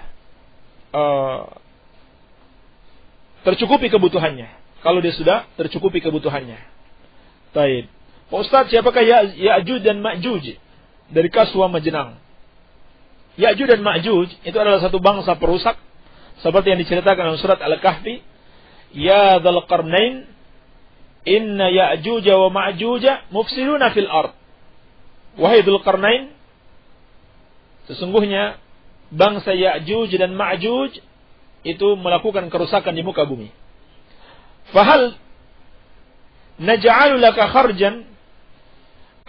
tercukupi kebutuhannya. Kalau dia sudah tercukupi kebutuhannya. Baik. Pak Ustaz, siapakah Ya'juj dan Ma'juj dari Kaswa Majnang? Ya'juj dan Ma'juj itu adalah satu bangsa perusak, seperti yang diceritakan dalam surat Al-Kahfi. Ya Dzal Qarnain, inna Ya'juj wa Ma'juj mufsiduna fil ard. Wahai Dzul Qarnain, sesungguhnya bangsa Ya'juj dan Ma'juj itu melakukan kerusakan di muka bumi. Fahal naj'alu laka kharjan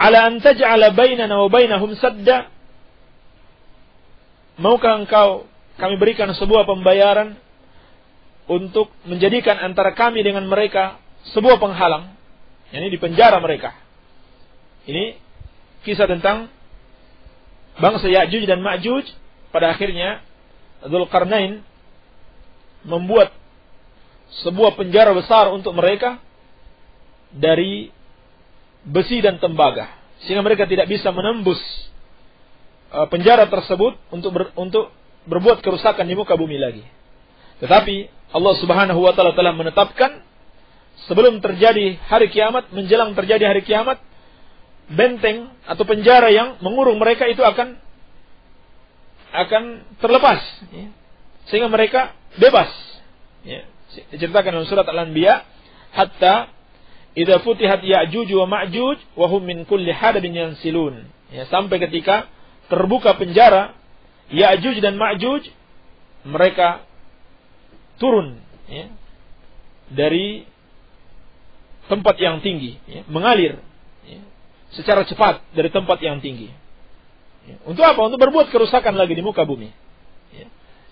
ala an taj'ala bainana wa bainahum sadda? Maukah engkau kami berikan sebuah pembayaran untuk menjadikan antara kami dengan mereka sebuah penghalang, yakni dipenjara mereka. Ini kisah tentang bangsa Ya'juj dan Ma'juj. Pada akhirnya Dzulqarnain membuat sebuah penjara besar untuk mereka dari besi dan tembaga, sehingga mereka tidak bisa menembus penjara tersebut untuk berbuat kerusakan di muka bumi lagi. Tetapi Allah Subhanahu wa ta'ala telah menetapkan sebelum terjadi hari kiamat, menjelang terjadi hari kiamat, benteng atau penjara yang mengurung mereka itu akan terlepas, ya, sehingga mereka bebas. Ya, diceritakan dalam surat Al-Anbiya, hatta idza futihat Ya'juj wa Ma'juj wa hum min kulli hadabin yansilun. Ya, sampai ketika terbuka penjara Ya'juj dan Ma'juj, mereka turun, ya, dari tempat yang tinggi, ya, mengalir, ya, secara cepat dari tempat yang tinggi. Ya, untuk apa? Untuk berbuat kerusakan lagi di muka bumi. Ya.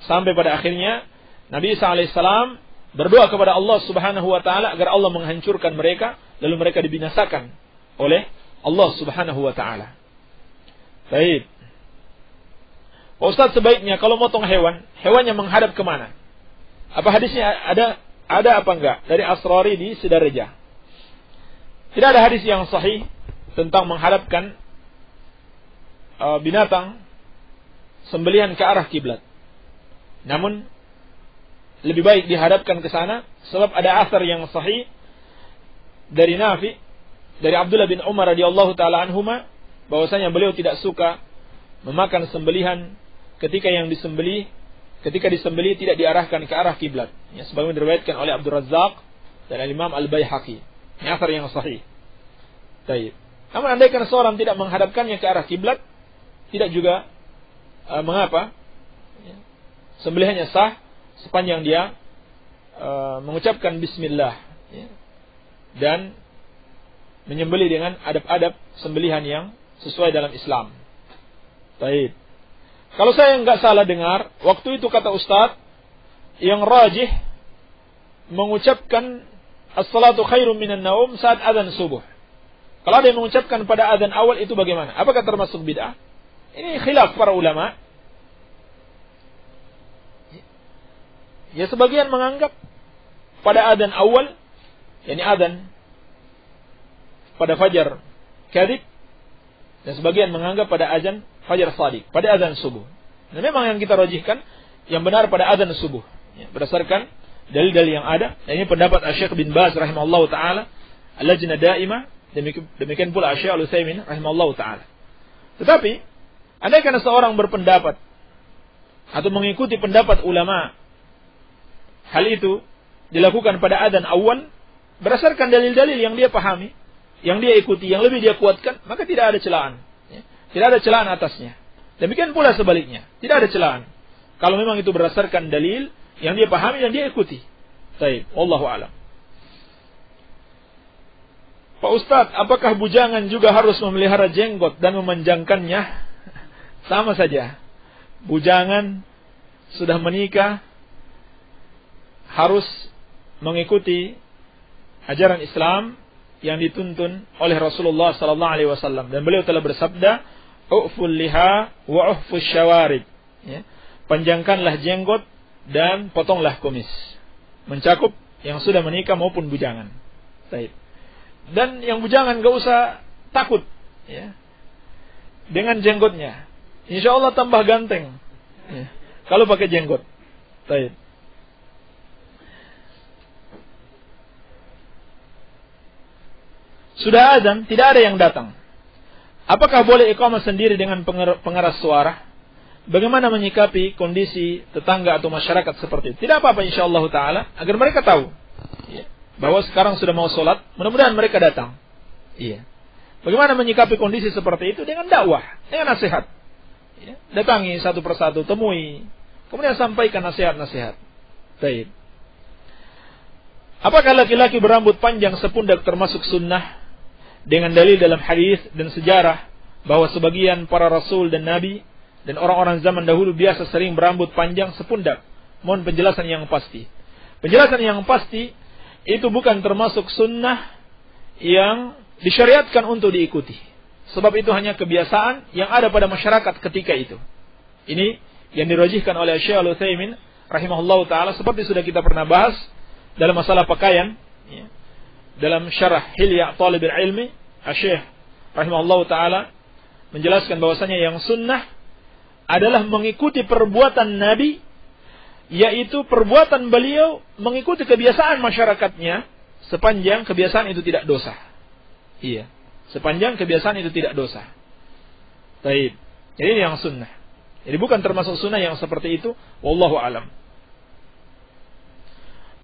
Sampai pada akhirnya Nabi Isa alaihissalam berdoa kepada Allah Subhanahu wa ta'ala agar Allah menghancurkan mereka, lalu mereka dibinasakan oleh Allah Subhanahu wa ta'ala. Baik. Pak Ustaz, sebaiknya kalau motong hewan, hewannya menghadap kemana? Apa hadisnya ada apa enggak? Dari Asrari di Sidareja. Tidak ada hadis yang sahih tentang menghadapkan binatang sembelihan ke arah kiblat. Namun lebih baik dihadapkan ke sana, sebab ada asar yang sahih dari Nafi, dari Abdullah bin Umar radhiyallahu taala anhuma, bahwasanya beliau tidak suka memakan sembelihan ketika disembelih tidak diarahkan ke arah kiblat. Ya, sebagaimana diriwayatkan oleh Abdul Razzaq dan Imam Al-Baihaqi. Ini asar yang sahih. Baik. Namun andaikan seorang tidak menghadapkannya ke arah kiblat, tidak juga mengapa. Ya, sembelihannya sah, sepanjang dia mengucapkan bismillah, ya, dan menyembelih dengan adab-adab sembelihan yang sesuai dalam Islam. Baik. Kalau saya nggak salah dengar, waktu itu kata Ustadz, yang rajih mengucapkan as-salatu khairum minan naum saat azan subuh. Kalau ada yang mengucapkan pada azan awal itu bagaimana? Apakah termasuk bid'ah? Ini khilaf para ulama. Ya, sebagian menganggap pada azan awal, yakni azan pada fajar kadhib, dan sebagian menganggap pada azan fajar shadiq, pada azan subuh. Dan memang yang kita rajihkan yang benar pada azan subuh, ya, berdasarkan dalil-dalil yang ada. Dan ini pendapat Syekh bin Baz rahimahullahu taala, al-lajnah daimah, demikian pula Syekh Al-Utsaimin rahimahullahu taala. Tetapi andai kana seorang berpendapat atau mengikuti pendapat ulama, hal itu dilakukan pada azan awal berdasarkan dalil-dalil yang dia pahami, yang dia ikuti, yang lebih dia kuatkan, maka tidak ada celaan, ya. Tidak ada celaan atasnya. Demikian pula sebaliknya, tidak ada celaan kalau memang itu berdasarkan dalil yang dia pahami dan dia ikuti. Baik, wallahu a'lam. Pak Ustadz, apakah bujangan juga harus memelihara jenggot dan memanjangkannya? Sama saja. Bujangan sudah menikah harus mengikuti ajaran Islam yang dituntun oleh Rasulullah sallallahu alaihi wasallam, dan beliau telah bersabda, "Uful liha wa ufus syawarib." Ya. Panjangkanlah jenggot dan potonglah kumis. Mencakup yang sudah menikah maupun bujangan. Baik. Dan yang bujangan gak usah takut, ya, dengan jenggotnya. Insya Allah tambah ganteng, ya, kalau pakai jenggot. Baik. Sudah azan, tidak ada yang datang. Apakah boleh iqamah sendiri dengan pengeras suara? Bagaimana menyikapi kondisi tetangga atau masyarakat seperti itu? Tidak apa-apa insyaallah ta'ala, agar mereka tahu, ya, bahwa sekarang sudah mau sholat, mudah-mudahan mereka datang. Iya. Bagaimana menyikapi kondisi seperti itu? Dengan dakwah, dengan nasihat. Ya, datangi satu persatu, temui, kemudian sampaikan nasihat-nasihat. Baik. Apakah laki-laki berambut panjang sepundak termasuk sunnah? Dengan dalil dalam hadis dan sejarah bahwa sebagian para rasul dan nabi dan orang-orang zaman dahulu biasa sering berambut panjang sepundak. Mohon penjelasan yang pasti. Penjelasan yang pasti itu bukan termasuk sunnah yang disyariatkan untuk diikuti. Sebab itu hanya kebiasaan yang ada pada masyarakat ketika itu. Ini yang dirajihkan oleh Syekh Al-Utsaimin rahimahullahu taala, seperti sudah kita pernah bahas dalam masalah pakaian, ya. Dalam syarah Hilya Thalibul Ilmi, Syekh rahimahullahu taala menjelaskan bahwasanya yang sunnah adalah mengikuti perbuatan Nabi, yaitu perbuatan beliau mengikuti kebiasaan masyarakatnya sepanjang kebiasaan itu tidak dosa. Iya, sepanjang kebiasaan itu tidak dosa. Baik. Jadi ini yang sunnah. Jadi bukan termasuk sunnah yang seperti itu, wallahu alam.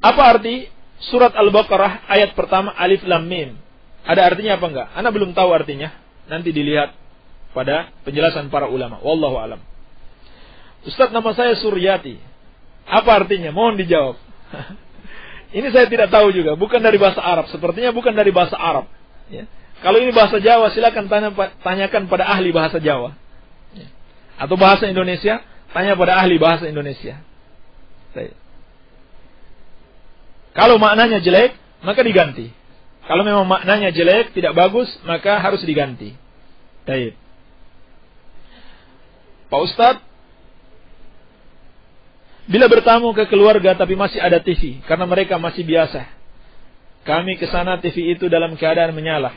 Apa arti surat Al-Baqarah ayat pertama Alif Lam Mim? Ada artinya apa enggak? Ana belum tahu artinya. Nanti dilihat pada penjelasan para ulama. Wallahu alam. Ustaz, nama saya Suryati. Apa artinya? Mohon dijawab. Ini saya tidak tahu juga. Bukan dari bahasa Arab. Sepertinya bukan dari bahasa Arab. Ya. Kalau ini bahasa Jawa, silakan tanyakan pada ahli bahasa Jawa. Ya. Atau bahasa Indonesia, tanya pada ahli bahasa Indonesia. Kalau maknanya jelek, maka diganti. Kalau memang maknanya jelek, tidak bagus, maka harus diganti. Baik. Pak Ustadz, bila bertamu ke keluarga tapi masih ada TV, karena mereka masih biasa, kami ke sana TV itu dalam keadaan menyala.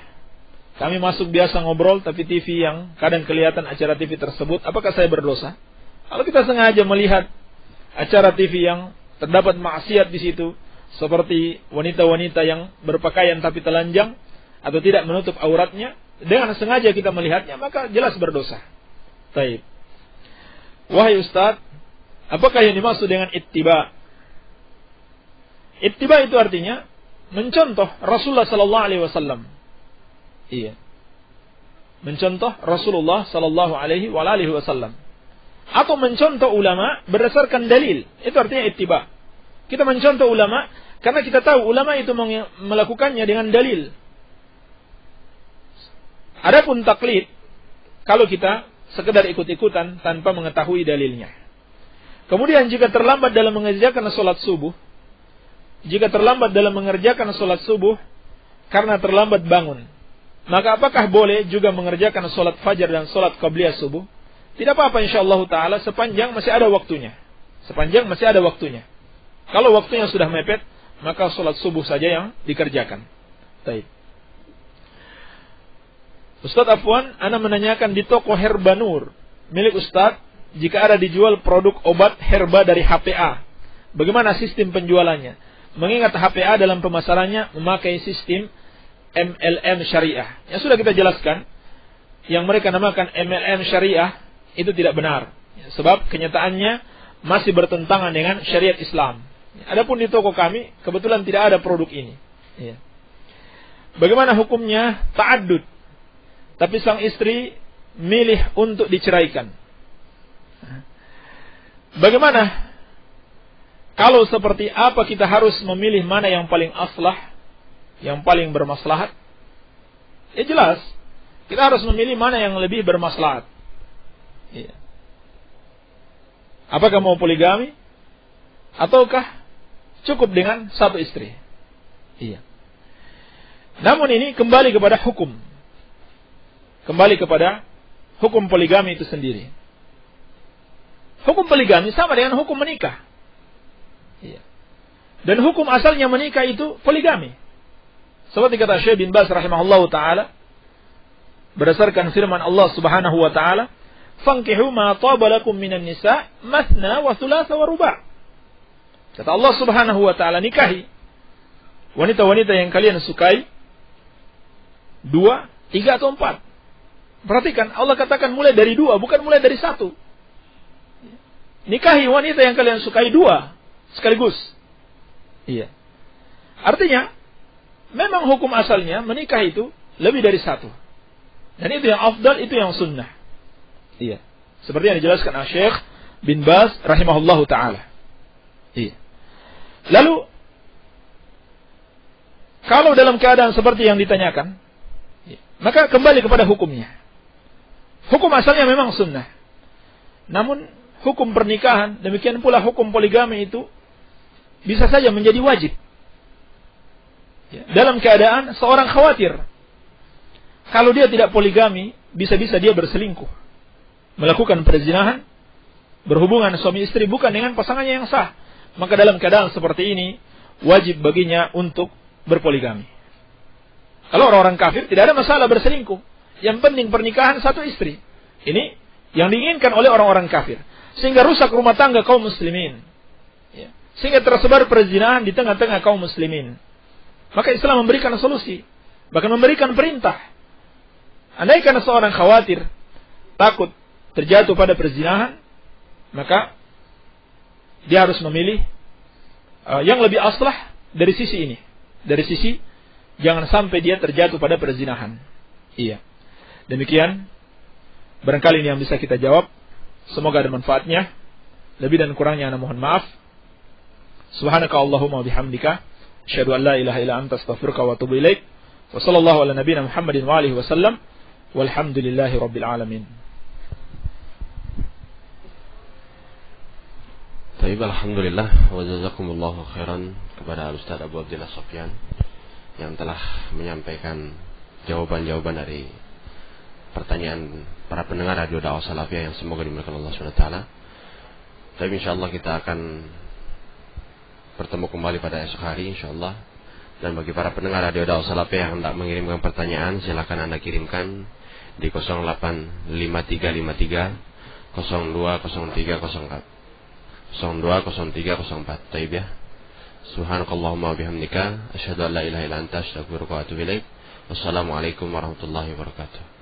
Kami masuk biasa ngobrol, tapi TV yang kadang kelihatan acara TV tersebut, apakah saya berdosa? Kalau kita sengaja melihat acara TV yang terdapat maksiat di situ, seperti wanita-wanita yang berpakaian tapi telanjang atau tidak menutup auratnya, dengan sengaja kita melihatnya, maka jelas berdosa. Baik. Wahai Ustaz, apakah yang dimaksud dengan ittiba? Ittiba itu artinya mencontoh Rasulullah sallallahu alaihi wasallam. Iya. Mencontoh Rasulullah sallallahu alaihi wasallam. atau mencontoh ulama berdasarkan dalil. Itu artinya ittiba. Kita mencontoh ulama karena kita tahu ulama itu melakukannya dengan dalil. Adapun taklid, kalau kita sekedar ikut-ikutan tanpa mengetahui dalilnya. Kemudian jika terlambat dalam mengerjakan salat subuh, karena terlambat bangun, maka apakah boleh juga mengerjakan salat fajar dan salat qabliyah subuh? Tidak apa-apa insyaallah taala sepanjang masih ada waktunya. Kalau waktunya sudah mepet, maka salat subuh saja yang dikerjakan. Baik. Ustaz Afwan, ana menanyakan di toko Herba Nur milik Ustaz, jika ada dijual produk obat herba dari HPA, bagaimana sistem penjualannya? Mengingat HPA dalam pemasarannya memakai sistem MLM syariah. Yang sudah kita jelaskan, yang mereka namakan MLM syariah itu tidak benar. Sebab kenyataannya masih bertentangan dengan syariat Islam. Adapun di toko kami, kebetulan tidak ada produk ini. Bagaimana hukumnya ta'addud, tapi sang istri milih untuk diceraikan? Bagaimana kalau seperti apa kita harus memilih mana yang paling aslah, yang paling bermaslahat? Ya jelas, kita harus memilih mana yang lebih bermaslahat. Apakah mau poligami ataukah cukup dengan satu istri? Namun ini kembali kepada hukum. Kembali kepada hukum poligami itu sendiri. Hukum poligami sama dengan hukum menikah. Dan hukum asalnya menikah itu poligami. Seperti kata Syekh bin Baz rahimahullahu taala, berdasarkan firman Allah Subhanahu wa taala, "Fankihu ma taba lakum minan nisa mathna wa thulatha wa ruba'." Kata Allah Subhanahu wa taala, nikahi wanita-wanita yang kalian sukai 2, 3 atau 4. Perhatikan, Allah katakan mulai dari 2, bukan mulai dari 1. Nikahi wanita yang kalian sukai 2 sekaligus. Artinya, memang hukum asalnya menikah itu lebih dari 1. Dan itu yang afdal, itu yang sunnah. Seperti yang dijelaskan oleh Syekh bin Baz rahimahullahu taala. Lalu kalau dalam keadaan seperti yang ditanyakan, maka kembali kepada hukumnya. Hukum asalnya memang sunnah. Namun hukum pernikahan, demikian pula hukum poligami itu bisa saja menjadi wajib. Dalam keadaan seorang khawatir, kalau dia tidak poligami, bisa-bisa dia berselingkuh, melakukan perzinahan, berhubungan suami istri bukan dengan pasangannya yang sah. Maka dalam keadaan seperti ini, wajib baginya untuk berpoligami. Kalau orang-orang kafir tidak ada masalah berselingkuh. Yang penting pernikahan satu istri. Ini yang diinginkan oleh orang-orang kafir. Sehingga rusak rumah tangga kaum muslimin. Sehingga tersebar perzinahan di tengah-tengah kaum muslimin. Maka Islam memberikan solusi. Bahkan memberikan perintah. Andaikan seorang khawatir, takut terjatuh pada perzinahan, maka dia harus memilih yang lebih aslah dari sisi ini. Dari sisi jangan sampai dia terjatuh pada perzinahan. Demikian barangkali ini yang bisa kita jawab. Semoga ada manfaatnya. Lebih dan kurangnya ana mohon maaf. Subhanaka Allahumma bihamdika asyhadu an la ilaha illa anta astaghfiruka wa atubu ilaik. Wa sallallahu ala nabiyyina Muhammadin wa alihi wasallam. Walhamdulillahi rabbil alamin. Baik, alhamdulillah wa jazakumullahu khairan kepada Al-Ustaz Abu Abdillah Sofyan yang telah menyampaikan jawaban-jawaban dari pertanyaan para pendengar Radio Dakwah Salafiyah yang semoga dimuliakan Allah SWT. Tapi insyaallah kita akan bertemu kembali pada esok hari insyaallah. Dan bagi para pendengar Radio Dakwah Salafiyah yang hendak mengirimkan pertanyaan, silakan Anda kirimkan di 08353 020304 020304. Taib ya. Subhanakallahumma bihamdika asyhadu an la ilaha illa anta astaghfiruka wa atubu ilaik. Wassalamualaikum warahmatullahi wabarakatuh.